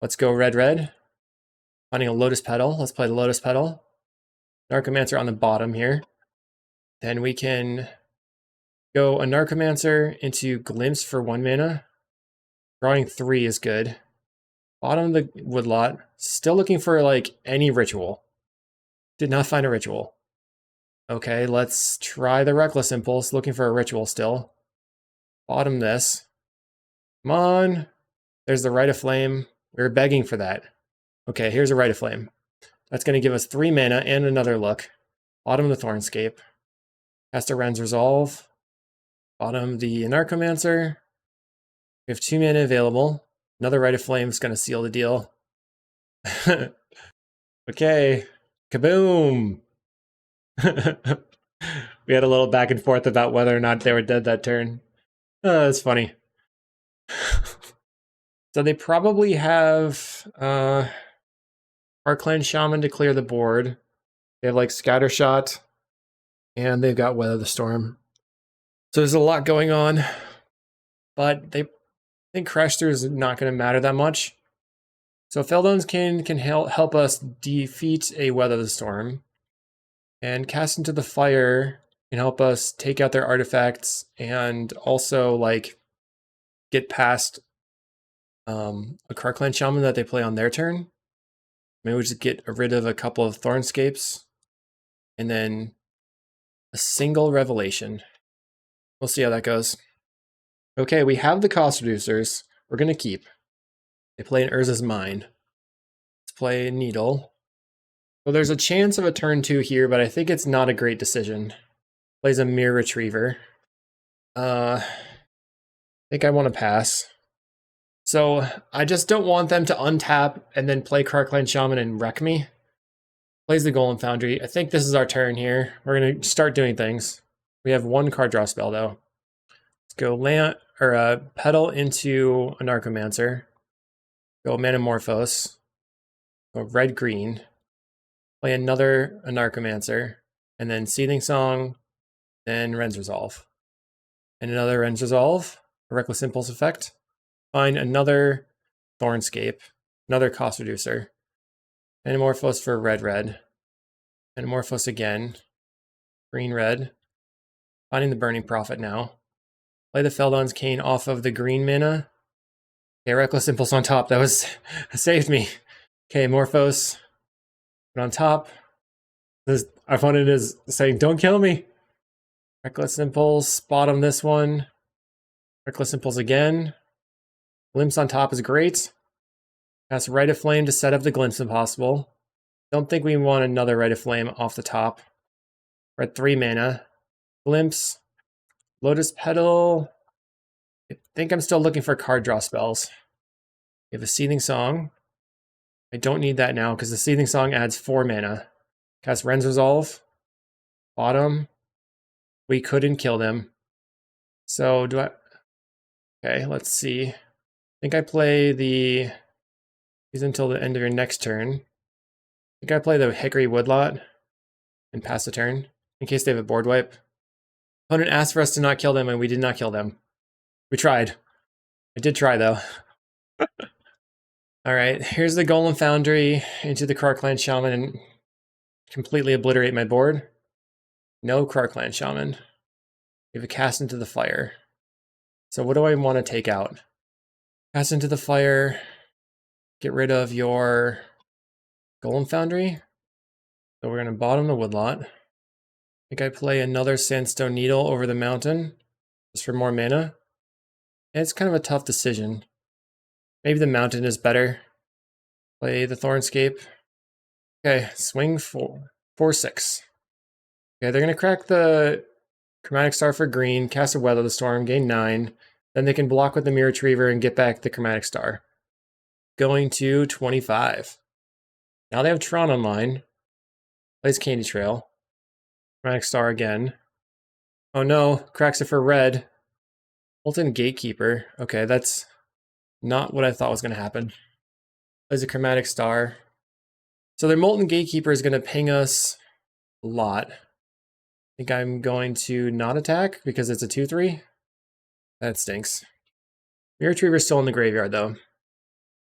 Let's go red. Finding a Lotus Petal. Let's play the Lotus Petal. Narcomancer on the bottom here. Then we can go a Narcomancer into Glimpse for 1 mana. Drawing 3 is good. Bottom of the woodlot. Still looking for like any ritual. Did not find a ritual. Okay, let's try the Reckless Impulse. Looking for a ritual still. Bottom this. Come on. There's the Rite of Flame. We were begging for that. Okay, here's a Rite of Flame. That's going to give us 3 mana and another look. Bottom the Thornscape. Cast a Ren's Resolve. Bottom the Narcomancer. We have 2 mana available. Another Rite of Flame is going to seal the deal. Okay. Kaboom! We had a little back and forth about whether or not they were dead that turn. That's funny. So they probably have Parkland Shaman to clear the board. They have like Scattershot, and they've got Weather the Storm. So there's a lot going on, but they think Crash Through is not going to matter that much. So Feldons can help us defeat a Weather the Storm, and Cast Into the Fire can help us take out their artifacts and also like get past a Karkland Shaman that they play on their turn. Maybe we just get rid of a couple of Thornscapes and then a single Revelation. We'll see how that goes. Okay, we have the cost reducers. We're going to keep. They play in Urza's Mine. Let's play Needle. So there's a chance of a turn 2 here, but I think it's not a great decision. Plays a Mirror Retriever. I think I want to pass. So I just don't want them to untap and then play Karkland Shaman and wreck me. Plays the Golem Foundry. I think this is our turn here. We're going to start doing things. We have 1 card draw spell though. Let's go Petal into a Narcomancer. Go Manamorphose. Go red-green. Play another Narcomancer. And then Seething Song. Then Ren's Resolve. And another Ren's Resolve. A Reckless Impulse effect. Find another Thornscape. Another cost reducer. Manamorphose for red. Manamorphose again. Green-red. Finding the Burning Prophet now. Play the Feldon's Cane off of the green mana. Okay, Reckless Impulse on top. That saved me. Okay, Morphos. Put on top. Our opponent is saying, don't kill me. Reckless Impulse. Bottom this one. Reckless Impulse again. Glimpse on top is great. Cast Rite of Flame to set up the Glimpse Impossible. Don't think we want another Rite of Flame off the top. We're at 3 mana. Glimpse. Lotus Petal. I think I'm still looking for card draw spells. We have a Seething Song. I don't need that now because the Seething Song adds 4 mana. Cast Ren's Resolve. Bottom. We couldn't kill them. So do I... Okay, let's see. I think I play the... These until the end of your next turn. I think I play the Hickory Woodlot and pass the turn in case they have a board wipe. Opponent asked for us to not kill them and we did not kill them. We tried. I did try though. Alright, here's the Golem Foundry into the Karkland Shaman and completely obliterate my board. No Karkland Shaman. We have a Cast Into the Fire. So what do I want to take out? Cast Into the Fire. Get rid of your Golem Foundry. So we're going to bottom the Woodlot. think I play another Sandstone Needle over the mountain, just for more mana. And it's kind of a tough decision. Maybe the mountain is better. Play the Thornscape. Okay, swing 4/6. Okay, they're gonna crack the Chromatic Star for green, cast a Weather the Storm, gain 9. Then they can block with the Mirror Retriever and get back the Chromatic Star. Going to 25. Now they have Tron online. Plays Candy Trail. Chromatic Star again. Oh no, cracks it for red. Molten Gatekeeper. Okay, that's not what I thought was going to happen. Plays a Chromatic Star. So their Molten Gatekeeper is going to ping us a lot. I think I'm going to not attack because it's a 2/3. That stinks. Mirror Retriever's still in the graveyard though.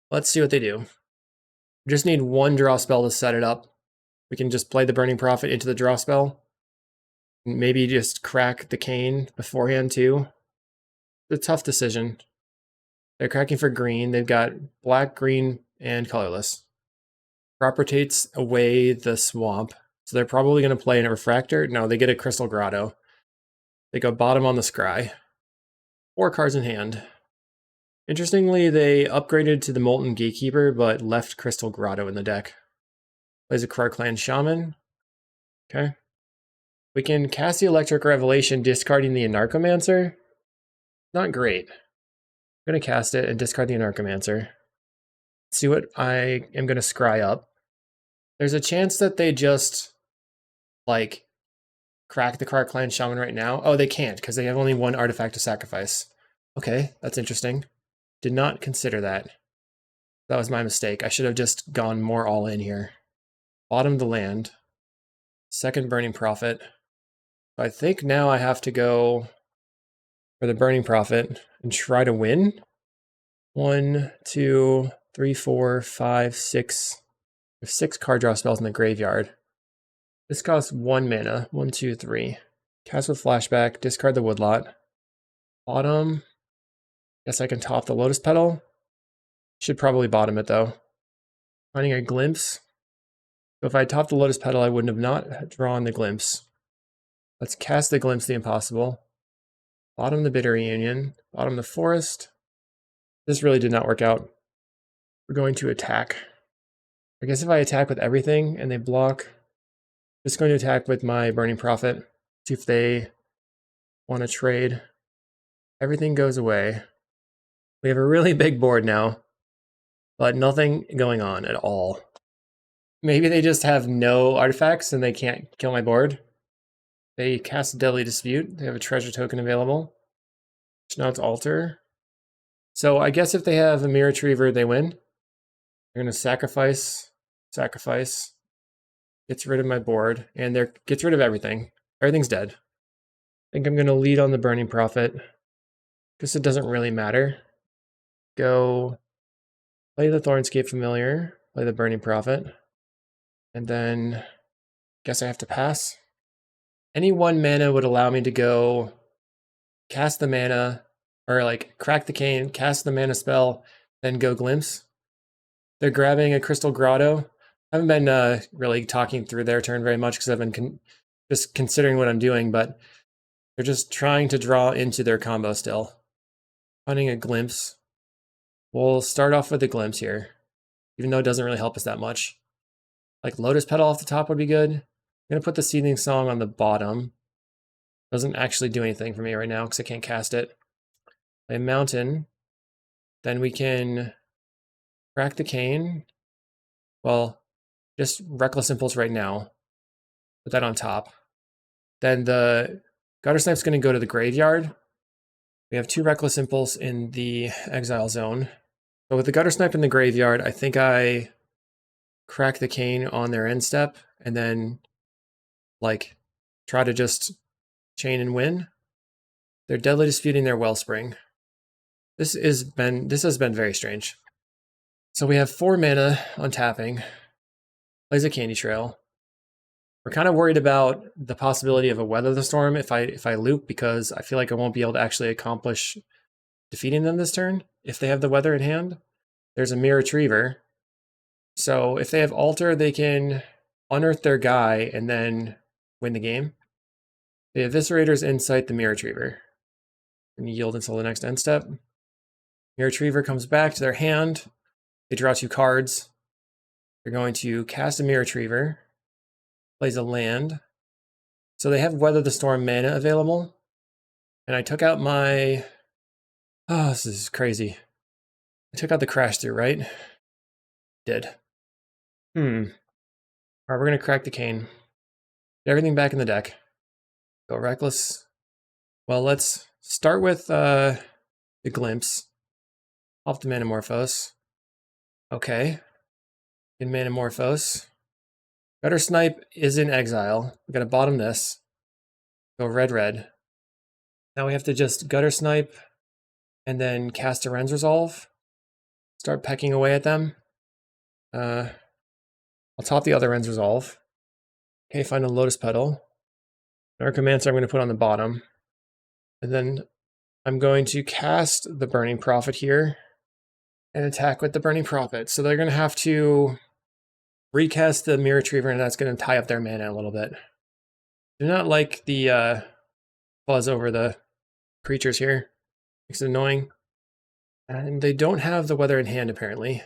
Let's see what they do. We just need one draw spell to set it up. We can just play the Burning Prophet into the draw spell. Maybe just crack the Cane beforehand too. It's a tough decision. They're cracking for green. They've got black, green, and colorless. Crop rotates away the swamp. So they're probably going to play in a Refractor. No, they get a Crystal Grotto. They go bottom on the Scry. 4 cards in hand. Interestingly, they upgraded to the Molten Gatekeeper, but left Crystal Grotto in the deck. Plays a Krark-Clan Shaman. Okay. We can cast the Electric Revelation, discarding the Anarchomancer. Not great. I'm going to cast it and discard the Anarchomancer. See what I am going to scry up. There's a chance that they just, like, crack the Krark-Clan Shaman right now. Oh, they can't, because they have only 1 artifact to sacrifice. Okay, that's interesting. Did not consider that. That was my mistake. I should have just gone more all in here. Bottom the land. Second Burning Prophet. I think now I have to go for the Burning Prophet and try to win. 1, 2, 3, 4, 5, 6. There's 6 card draw spells in the graveyard. This costs 1 mana. 1, 2, 3. Cast with Flashback. Discard the Woodlot. Bottom. Guess I can top the Lotus Petal. Should probably bottom it though. Finding a Glimpse. So if I topped the Lotus Petal, I wouldn't have not drawn the Glimpse. Let's cast the Glimpse the Impossible. Bottom the Bitter Reunion. Bottom the Forest. This really did not work out. We're going to attack. I guess if I attack with everything and they block, I'm just going to attack with my Burning Prophet. See if they want to trade. Everything goes away. We have a really big board now, but nothing going on at all. Maybe they just have no artifacts and they can't kill my board. They cast a Deadly Dispute. They have a treasure token available. Which now it's Altar. So I guess if they have a Mirror Retriever, they win. They're going to sacrifice. Gets rid of my board, and gets rid of everything. Everything's dead. I think I'm going to lead on the Burning Prophet. Because it doesn't really matter. Go play the Thornscape Familiar, play the Burning Prophet, and then guess I have to pass. Any 1 mana would allow me to go cast the mana, or like crack the Cane, cast the mana spell, then go Glimpse. They're grabbing a Crystal Grotto. I haven't been really talking through their turn very much because I've been just considering what I'm doing, but they're just trying to draw into their combo still. Finding a Glimpse. We'll start off with the Glimpse here, even though it doesn't really help us that much. Like Lotus Petal off the top would be good. I'm going to put the Seething Song on the bottom. Doesn't actually do anything for me right now because I can't cast it. Play a Mountain. Then we can crack the Cane. Well, just Reckless Impulse right now. Put that on top. Then the Gutter Snipe's going to go to the graveyard. We have 2 Reckless Impulse in the exile zone. So with the Gutter Snipe in the graveyard, I think I crack the Cane on their end step and then like try to just chain and win. They're Deadly Disputing their Wellspring. This has been very strange. So we have 4 mana on tapping. Plays a Candy Trail. We're kind of worried about the possibility of a Weather the Storm if I loop, because I feel like I won't be able to actually accomplish defeating them this turn if they have the Weather in hand. There's a Mirror Retriever. So if they have Altar, they can unearth their guy and then win the game. The Eviscerator's Insight the Mirror Retriever. And yield until the next end step. Mirror Retriever comes back to their hand. They draw 2 cards. They're going to cast a Mirror Retriever. Plays a land. So they have Weather the Storm mana available. And I took out my... Oh, this is crazy. I took out the Crash Through, right? Did. Alright, we're going to crack the Cane. Get everything back in the deck. Go Reckless. Well, let's start with the Glimpse. Off the Manamorphose. Okay. In Manamorphose. Gutter Snipe is in exile. We're going to bottom this. Go red. Now we have to just Gutter Snipe and then cast a Ren's Resolve. Start pecking away at them. I'll top the other Ren's Resolve. Okay, find a Lotus Petal. Narcomancer I'm going to put on the bottom. And then I'm going to cast the Burning Prophet here and attack with the Burning Prophet. So they're going to have to recast the Mirror Retriever, and that's going to tie up their mana a little bit. Do not like the fuzz over the creatures here. Makes it annoying. And they don't have the Weather in hand, apparently.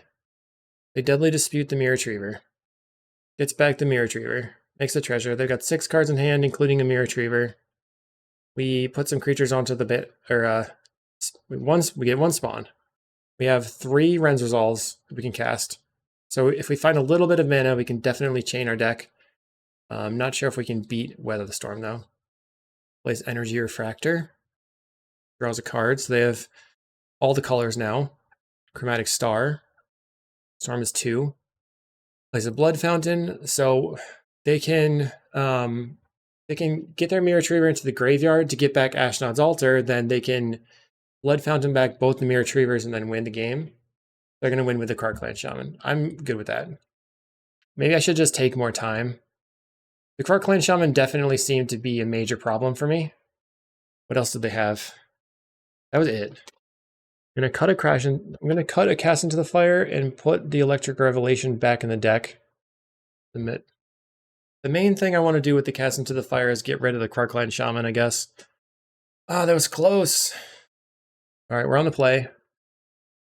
They Deadly Dispute the Mirror Retriever. Gets back the Mirror Retriever. Makes a treasure. They've got 6 cards in hand, including a Mirror Retriever. We put some creatures onto the bit, or we get 1 spawn. We have 3 Ren's Resolves we can cast. So if we find a little bit of mana, we can definitely chain our deck. I'm not sure if we can beat Weather the Storm, though. Plays Energy Refractor. Draws a card, so they have all the colors now. Chromatic Star. Storm is 2. Plays a Blood Fountain, so they can get their Mirror Retriever into the graveyard to get back Ashnod's Altar, then they can Blood Fountain back both the Mirror Retrievers and then win the game. They're going to win with the Karkland Shaman. I'm good with that. Maybe I should just take more time. The Karkland Shaman definitely seemed to be a major problem for me. What else did they have? That was it. I'm going to cut a Cast into the Fire and put the Electric Revelation back in the deck. The main thing I want to do with the Cast into the Fire is get rid of the Karkland Shaman, I guess. Ah, that was close. All right, we're on the play.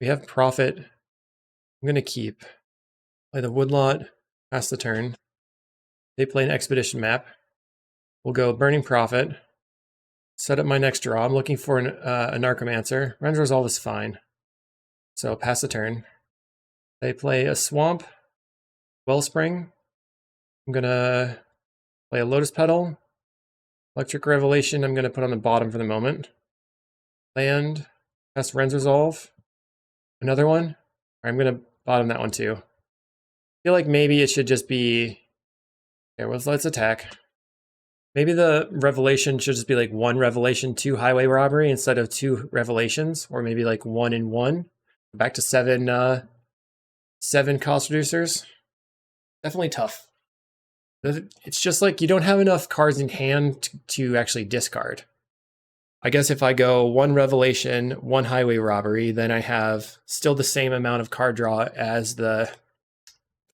We have Prophet. I'm going to keep. Play the Woodlot. Pass the turn. They play an Expedition map. We'll go Burning Prophet. Set up my next draw. I'm looking for a Narcomancer. Ren's Resolve is fine. So pass the turn. They play a Swamp. Wellspring. I'm going to play a Lotus Petal. Electric Revelation I'm going to put on the bottom for the moment. Land. Cast Ren's Resolve. Another one. I'm going to bottom that one too. I feel like maybe it should just be... Okay, well, let's attack. Maybe the Revelation should just be like 1 Revelation, 2 Highway Robbery instead of 2 Revelations, or maybe like 1 and 1. Back to 7 cost reducers. Definitely tough. It's just like you don't have enough cards in hand to actually discard. I guess if I go 1 Revelation, 1 Highway Robbery, then I have still the same amount of card draw as the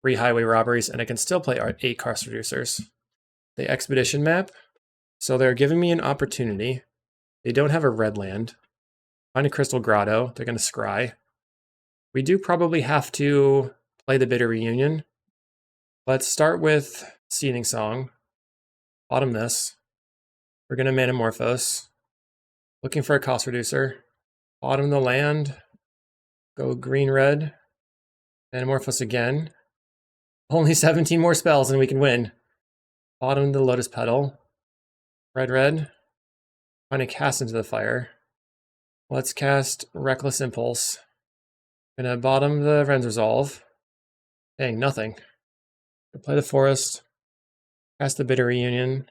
3 Highway Robberies, and I can still play 8 cost reducers. The Expedition map. So they're giving me an opportunity. They don't have a red land. Find a Crystal Grotto. They're going to scry. We do probably have to play the Bitter Reunion. Let's start with Seething Song. Bottom this. We're going to Manamorphose. Looking for a cost reducer. Bottom the land. Go green-red. Manamorphose again. Only 17 more spells and we can win. Bottom the Lotus Petal. Red. Find a Cast into the Fire. Let's cast Reckless Impulse. Gonna bottom the Ren's Resolve. Dang, nothing. Gonna play the Forest. Cast the Bitter Reunion.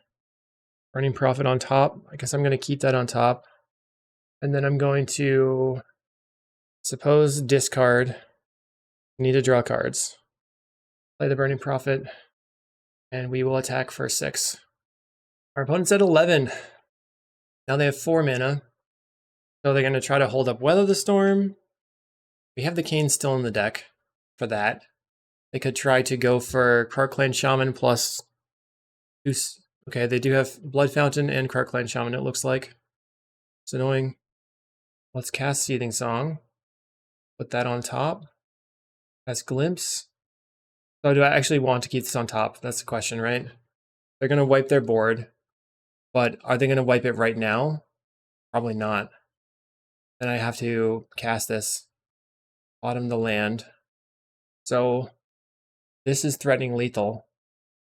Burning Prophet on top. I guess I'm gonna keep that on top. And then I'm going to suppose discard. Need to draw cards. Play the Burning Prophet. And we will attack for 6. Our opponent's at 11. Now they have 4 mana. So they're going to try to hold up Weather the Storm. We have the Cane still in the deck for that. They could try to go for Karkland Shaman plus 2, Okay, they do have Blood Fountain and Kalikaiz Shaman, it looks like. It's annoying. Let's cast Seething Song. Put that on top. That's Glimpse. So do I actually want to keep this on top? That's the question, right? They're going to wipe their board, but are they going to wipe it right now? Probably not. Then I have to cast this. Bottom the land. So this is threatening lethal.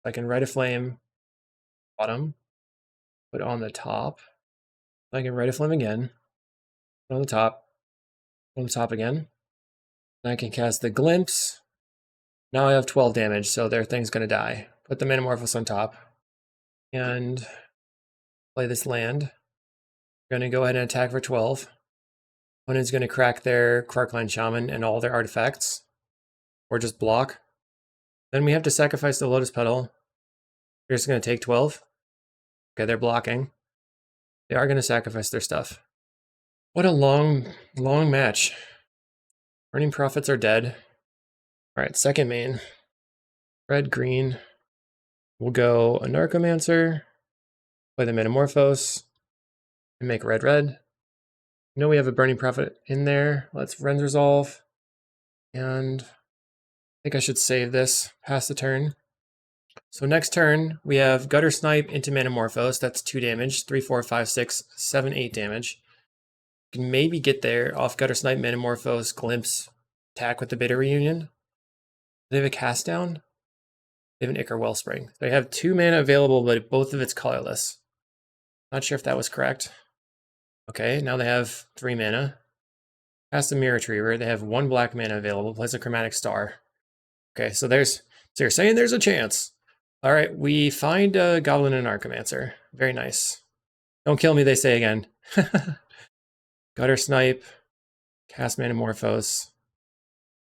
I can Red a Flame, bottom, put on the top. I can Red a Flame again, put on the top, put on the top again. Then I can cast the Glimpse. Now I have 12 damage, so their thing's going to die. Put the Metamorphosis on top. And play this land. Going to go ahead and attack for 12. Opponent's going to crack their Kalikaiz Shaman and all their artifacts. Or just block. Then we have to sacrifice the Lotus Petal. They're just going to take 12. Okay, they're blocking. They are going to sacrifice their stuff. What a long match. Burning Prophets are dead. Alright, second main. Red, green. We'll go a Narcomancer. Play the Metamorphose. And make red, red. We know we have a Burning Prophet in there. Let's Rend Resolve. And I think I should save this. Pass the turn. So next turn, we have Gutter Snipe into Metamorphose. That's 2 damage. 3, 4, 5, 6, 7, 8 damage. You can maybe get there off Gutter Snipe, Metamorphose, Glimpse, attack with the Bitter Reunion. They have a cast down. They have an Ichor Wellspring. They have 2 mana available, but both of it's colorless. Not sure if that was correct. Okay, now they have 3 mana. Cast a Mirror Retriever. They have 1 black mana available. Plays a Chromatic Star. Okay, so you're saying there's a chance. All right, we find a Goblin and Archomancer. Very nice. Don't kill me, they say again. Gutter Snipe. Cast Metamorphose.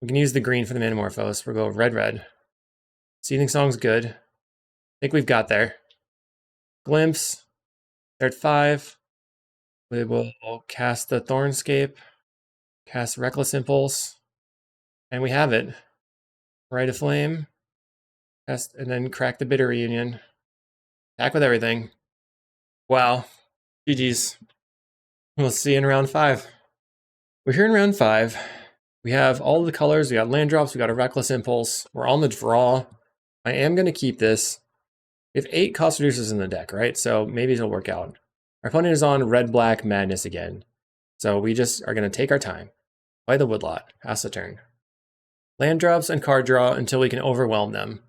We can use the green for the Metamorphose. We'll go red, red. Seething Song's good. I think we've got there. Glimpse. They're at 5. We will cast the Thornscape. Cast Reckless Impulse. And we have it. Light a Flame. Cast, and then crack the Bitter Reunion. Attack with everything. Wow. GG's. We'll see you in round 5. We're here in round 5. We have all the colors. We got land drops. We got a Reckless Impulse. We're on the draw. I am going to keep this. We have 8 cost reducers in the deck, right? So maybe it'll work out. Our opponent is on red-black madness again. So we just are going to take our time. Play the Woodlot. Pass the turn. Land drops and card draw until we can overwhelm them.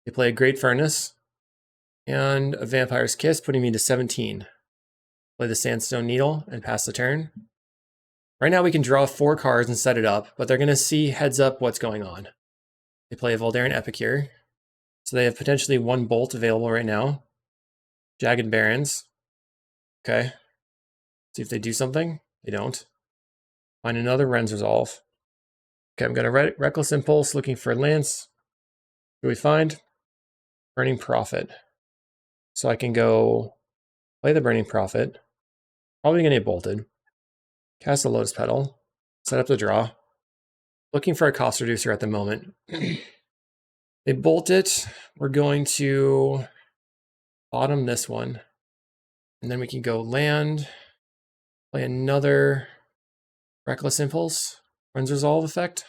They play a Great Furnace and a Vampire's Kiss, putting me to 17. Play the Sandstone Needle and pass the turn. Right now we can draw 4 cards and set it up, but they're going to see heads up what's going on. They play a Voldaren Epicure. So they have potentially 1 bolt available right now. Jagged Barrens. Okay. See if they do something. They don't. Find another Rend Resolve. Okay, I'm going to Reckless Impulse, looking for Lance. What do we find? Burning Prophet. So I can go play the Burning Prophet. Probably going to get bolted. Cast a Lotus Petal. Set up the draw. Looking for a cost reducer at the moment. They bolt it. We're going to bottom this one. And then we can go land. Play another Reckless Impulse. Rend Resolve effect.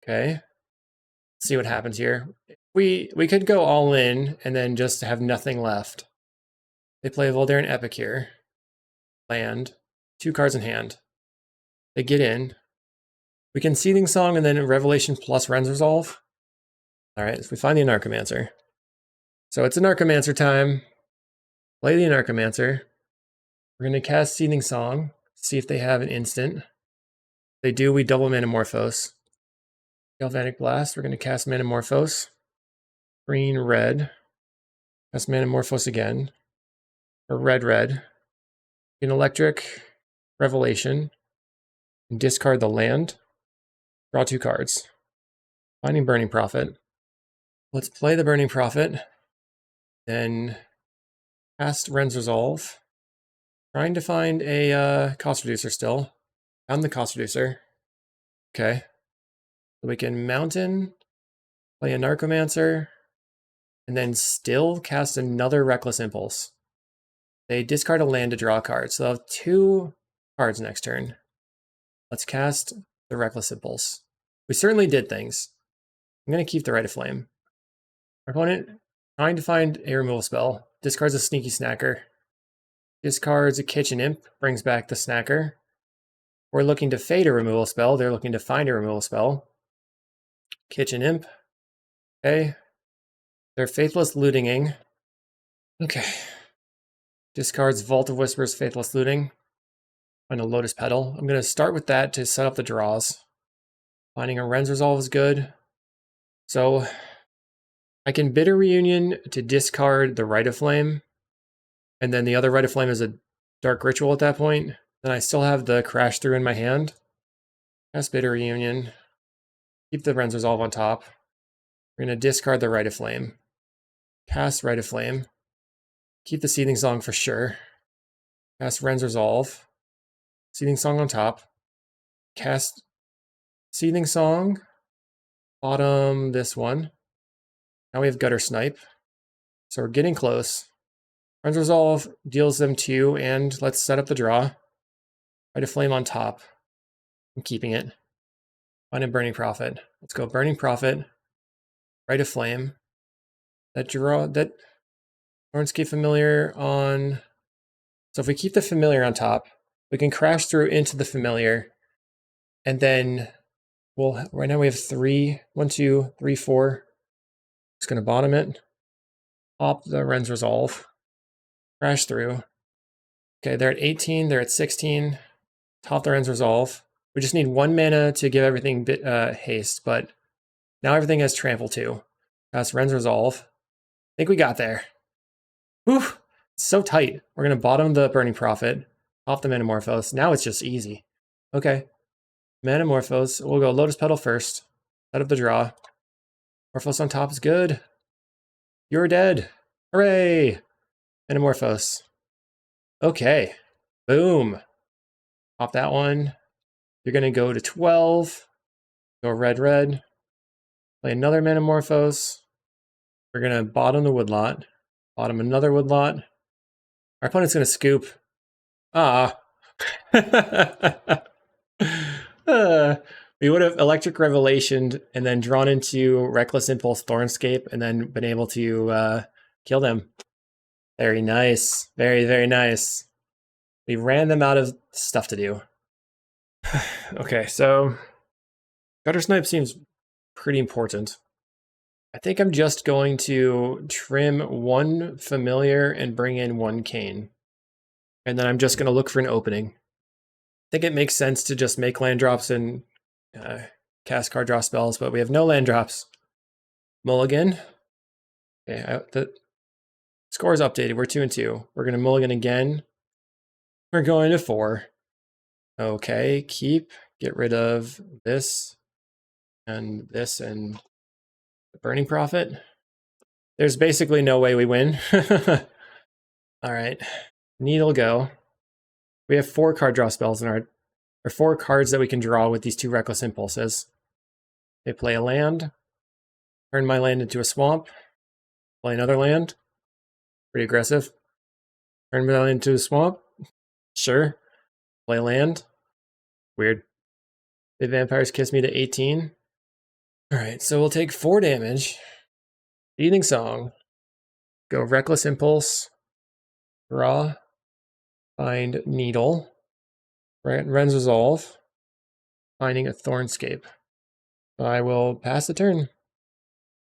Okay. Let's see what happens here. We could go all in and then just have nothing left. They play Voldaren Epicure. Land. 2 cards in hand. They get in. We can Seething Song and then Revelation plus Rend Resolve. Alright, so we find the Anarchomancer. So it's Anarchomancer time. Play the Anarchomancer. We're going to cast Seething Song. See if they have an instant. If they do, we double Metamorphose. Galvanic Blast. We're going to cast Metamorphose. Green, red. Cast Metamorphose again. Or red, red. An Electric. Revelation. And discard the land. Draw 2 cards. Finding Burning Prophet. Let's play the Burning Prophet. Then cast Rend Resolve. Trying to find a cost reducer still. Found the cost reducer. Okay. So we can Mountain. Play a Narcomancer. and then still cast another Reckless Impulse. They discard a land to draw a card, so they'll have 2 cards next turn. Let's cast the Reckless Impulse. We certainly did things. I'm going to keep the Rite of Flame. Our opponent, trying to find a removal spell, discards a Sneaky Snacker. Discards a Kitchen Imp, brings back the Snacker. We're looking to fade a removal spell. They're looking to find a removal spell. Kitchen Imp. Okay. They're Faithless Lootinging. Okay. Discards Vault of Whispers, Faithless Looting. Find a Lotus Petal. I'm going to start with that to set up the draws. Finding a Ren's Resolve is good. So I can Bitter Reunion to discard the Rite of Flame. And then the other Rite of Flame is a Dark Ritual at that point. Then I still have the Crash Through in my hand. Cast Bitter Reunion. Keep the Ren's Resolve on top. We're going to discard the Rite of Flame. Cast Rite of Flame. Keep the Seething Song for sure. Cast Ren's Resolve. Seething Song on top. Cast Seething Song. Bottom this one. Now we have Gutter Snipe. So we're getting close. Ren's Resolve deals them 2, and let's set up the draw. Rite of Flame on top. I'm keeping it. Find a Burning Prophet. Let's go Burning Prophet. Rite of Flame. That Thornscape Familiar on. So if we keep the Familiar on top, we can crash through into the Familiar, and then right now we have 3, 1, 2, 3, 4. Just gonna bottom it. Pop the Ren's Resolve. Crash through. Okay, they're at 18. They're at 16. Top the Ren's Resolve. We just need 1 mana to give everything haste, but now everything has trample too. That's Ren's Resolve. I think we got there. Whew, it's so tight. We're gonna bottom the Burning Prophet, off the Metamorphose. Now it's just easy. Okay, Metamorphose. We'll go Lotus Petal first. Set up the draw. Metamorphose on top is good. You're dead. Hooray! Metamorphose. Okay, boom. Pop that one. You're gonna go to 12. Go red, red. Play another Metamorphose. We're gonna bottom the Woodlot. Bottom another Woodlot. Our opponent's gonna scoop. Ah. We would have Electric Revelation and then drawn into Reckless Impulse Thornscape and then been able to kill them. Very nice. Very, very nice. We ran them out of stuff to do. Okay, so Gutter Snipe seems pretty important. I think I'm just going to trim 1 Familiar and bring in 1 Cane. And then I'm just going to look for an opening. I think it makes sense to just make land drops and cast card draw spells, but we have no land drops. Mulligan. Okay, the score is updated. We're 2-2. We're going to mulligan again. We're going to 4. Okay, keep. Get rid of this and this and the Burning Prophet. There's basically no way we win. All right, Needle go. We have 4 card draw spells in our, or 4 cards that we can draw with these 2 Reckless Impulses. They play a land, turn my land into a swamp, play another land. Pretty aggressive. Turn my land into a swamp. Sure. Play land. Weird. The Vampires Kiss me to 18. Alright, so we'll take 4 damage. Seething Song. Go Reckless Impulse. Draw. Find Needle. Ren's Resolve. Finding a Thornscape. I will pass the turn.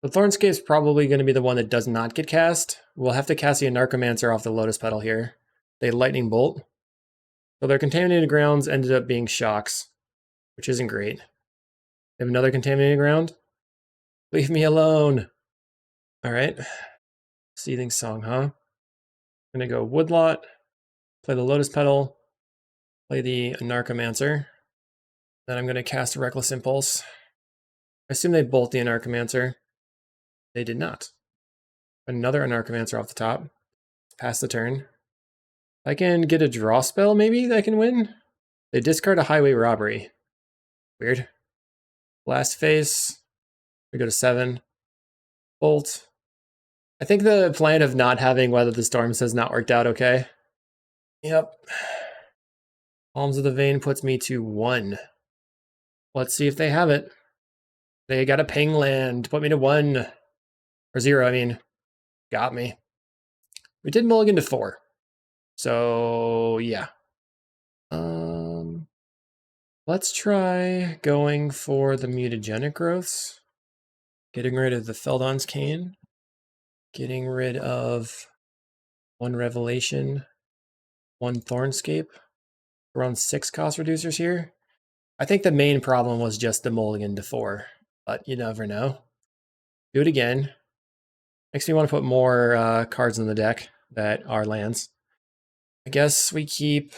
The Thornscape's probably going to be the one that does not get cast. We'll have to cast the Anarchomancer off the Lotus Petal here. They Lightning Bolt. So their Contaminated Grounds ended up being Shocks, which isn't great. They have another Contaminated Ground. Leave me alone. All right. Seething Song, huh? I'm going to go Woodlot, play the Lotus Petal, play the Anarchomancer. Then I'm going to cast a Reckless Impulse. I assume they bolt the Anarchomancer. They did not. Another Anarchomancer off the top. Pass the turn. I can get a draw spell, maybe, that I can win? They discard a Highway Robbery. Weird. Blast Face. We go to 7. Bolt. I think the plan of not having Weather the Storms has not worked out okay. Yep. Palms of the Vein puts me to 1. Let's see if they have it. They got a ping land. Put me to 1. Or 0, I mean. Got me. We did mulligan to 4. So, yeah. Let's try going for the mutagenic growths. Getting rid of the Feldon's Cane. Getting rid of 1 Revelation. 1 Thornscape. We're on 6 cost reducers here. I think the main problem was just the mulligan to 4, but you never know. Do it again. Makes me want to put more cards in the deck that are lands. I guess we keep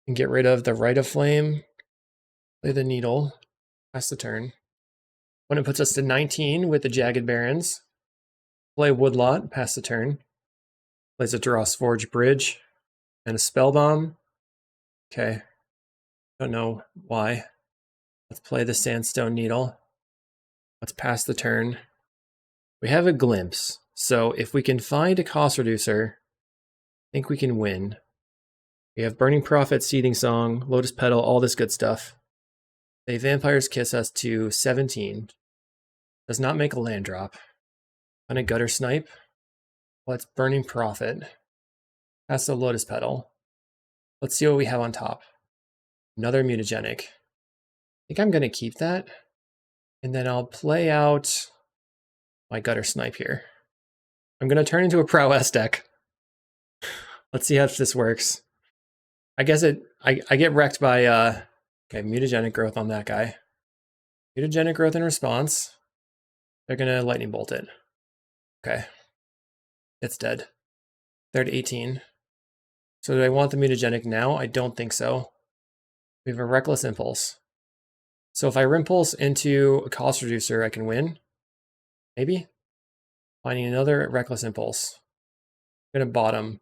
and get rid of the Rite of Flame. Play the Needle. Pass the turn. When it puts us to 19 with the Jagged Barrens. Play Woodlot. Pass the turn. Plays a Dross Forge Bridge. And a Spell Bomb. Okay. Don't know why. Let's play the Sandstone Needle. Let's pass the turn. We have a glimpse. So if we can find a cost reducer, I think we can win. We have Burning Prophet, Seething Song, Lotus Petal, all this good stuff. They Vampire's Kiss us to 17. Does not make a land drop. On a Gutter Snipe. Let's Burning Prophet. Pass the Lotus Petal. Let's see what we have on top. Another mutagenic. I think I'm going to keep that. And then I'll play out my Gutter Snipe here. I'm going to turn into a Prowess deck. Let's see if this works. I guess I get wrecked by okay, mutagenic growth on that guy. Mutagenic growth in response. They're going to lightning bolt it. Okay. It's dead. They're at 18. So do I want the mutagenic now? I don't think so. We have a Reckless Impulse. So if I Rimpulse into a cost reducer, I can win. Maybe. Finding another Reckless Impulse. I'm going to bottom.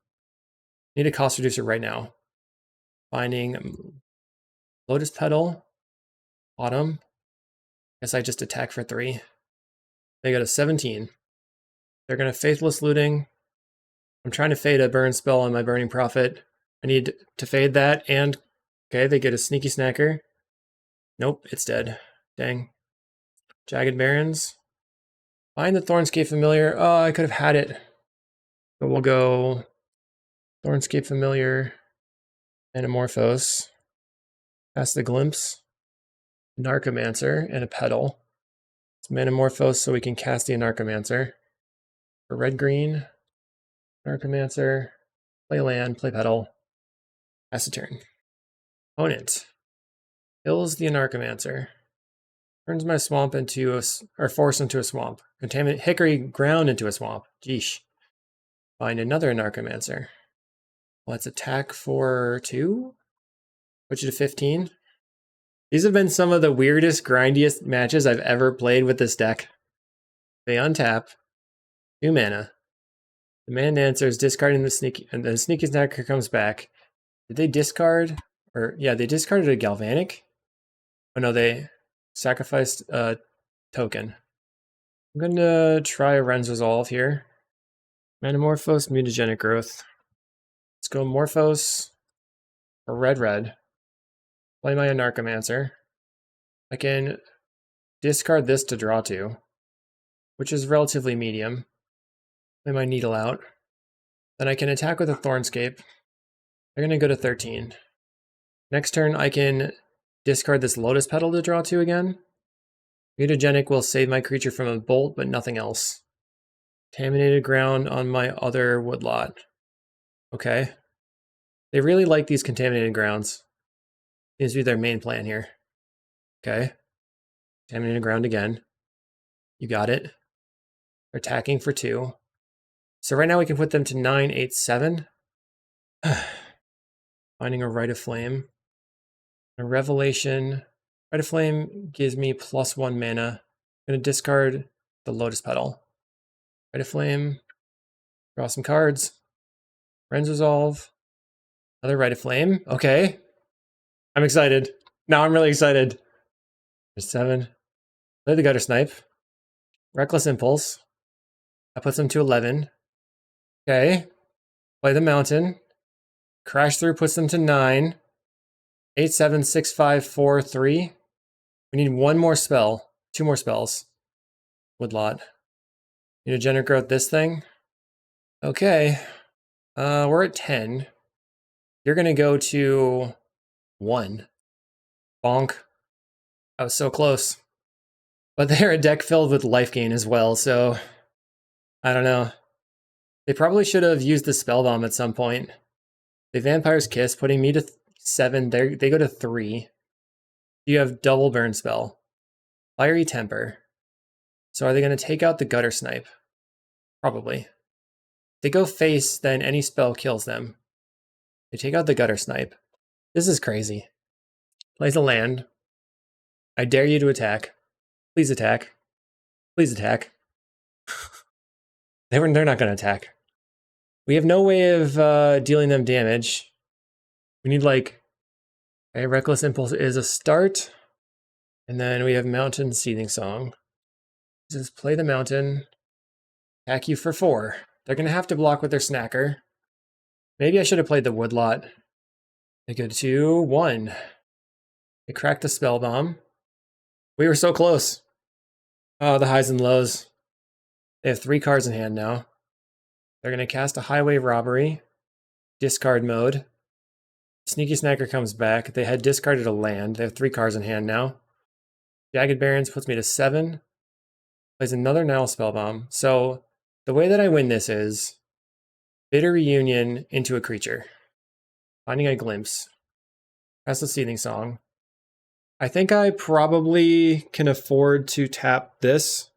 Need a cost reducer right now. Finding Lotus Petal. Bottom. Guess I just attack for 3. They go to 17. They're going to Faithless Looting. I'm trying to fade a burn spell on my Burning Prophet. I need to fade that, and okay, they get a Sneaky Snacker. Nope, it's dead. Dang. Jagged Barrens. Find the Thornscape Familiar. Oh, I could have had it. But we'll go Thornscape Familiar, Anamorphose. Pass the Glimpse. Narcomancer, and a Petal. It's Manamorphose so we can cast the Narcomancer. For red-green, Narcomancer, play land, play Petal, pass a turn. Opponent kills the Narcomancer. Turns my swamp into a, or force into a swamp. Contaminate Hickory ground into a swamp. Jeesh. Find another Narcomancer. Let's attack for 2. Put you to 15. These have been some of the weirdest, grindiest matches I've ever played with this deck. They untap. 2 mana. The man answers, discarding the Sneaky, and the Sneaky Snacker comes back. Did they discard? Or, yeah, they discarded a Galvanic. Oh no, they sacrificed a token. I'm going to try a Ren's Resolve here. Manamorphose, Mutagenic Growth. Let's go Morphos or red. Play my Narcomancer. I can discard this to draw 2, which is relatively medium. Play my Needle out. Then I can attack with a Thornscape. They're going to go to 13. Next turn, I can discard this Lotus Petal to draw 2 again. Mutagenic will save my creature from a bolt, but nothing else. Contaminated ground on my other woodlot. Okay. They really like these contaminated grounds. Seems to be their main plan here. Okay. Contaminated ground again. You got it. They're attacking for 2. So right now we can put them to 9, 8, 7. Finding a Rite of Flame. A Revelation. Rite of Flame gives me +1 mana. I'm going to discard the Lotus Petal. Rite of Flame. Draw some cards. Ren's Resolve. Another Rite of Flame. Okay. I'm excited. Now I'm really excited. There's 7. Play the Gutter Snipe. Reckless Impulse. That puts them to 11. Okay. Play the mountain. Crash through puts them to 9. 8, 7, 6, 5, 4, 3. We need one more spell. 2 more spells. Woodlot. Need to generate growth this thing. Okay. We're at 10. You're going to go to 1. Bonk. I was so close. But they're a deck filled with life gain as well, so I don't know. They probably should have used the spell bomb at some point. The Vampire's Kiss, putting me to 7. They go to 3. You have double burn spell. Fiery Temper. So are they going to take out the Gutter Snipe? Probably. If they go face, then any spell kills them. They take out the Gutter Snipe. This is crazy. Plays a land. I dare you to attack. Please attack. Please attack. They're not going to attack. We have no way of dealing them damage. We need like a Reckless Impulse is a start. And then we have Mountain Seething Song. Just play the mountain. Attack you for 4. They're going to have to block with their snacker. Maybe I should have played the Woodlot. They go to 1. They cracked the Spell Bomb. We were so close. Oh, the highs and lows. They have 3 cards in hand now. They're going to cast a Highway Robbery. Discard mode. Sneaky Snacker comes back. They had discarded a land. They have 3 cards in hand now. Jagged Barrens puts me to 7. Plays another Nile Spellbomb. So the way that I win this is Bitter Reunion into a creature. Finding a Glimpse. That's the Seething Song. I think I probably can afford to tap this.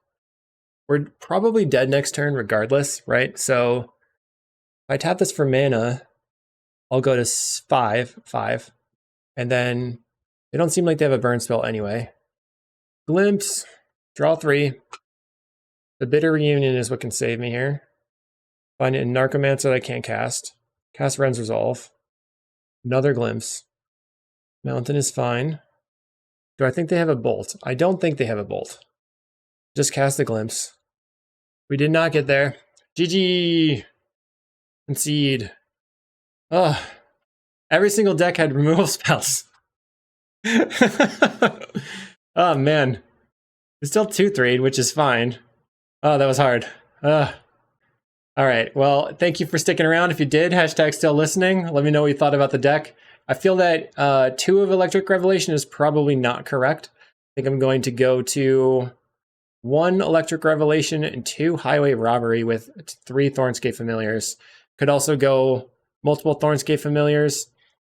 We're probably dead next turn regardless, right? So if I tap this for mana, I'll go to 5. And then they don't seem like they have a burn spell anyway. Glimpse, draw 3. The Bitter Reunion is what can save me here. Find a Narcomancer that I can't cast. Cast Ren's Resolve. Another Glimpse. Mountain is fine. Do I think they have a Bolt? I don't think they have a Bolt. Just cast a Glimpse. We did not get there. GG! Concede. Ugh. Every single deck had removal spells. Oh man. It's still 2-3, which is fine. Oh, that was hard. Alright, well, thank you for sticking around. If you did, hashtag still listening. Let me know what you thought about the deck. I feel that 2 of Electric Revelation is probably not correct. I think I'm going to go to 1 Electric Revelation and 2 Highway Robbery with 3 Thornscape Familiars. Could also go multiple Thornscape Familiars.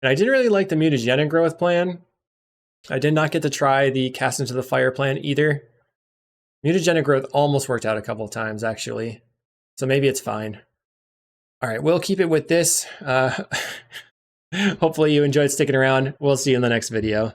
And I didn't really like the Mutagenic Growth plan. I did not get to try the Cast into the Fire plan either. Mutagenic Growth almost worked out a couple of times, actually. So maybe it's fine. All right, we'll keep it with this. Hopefully you enjoyed sticking around. We'll see you in the next video.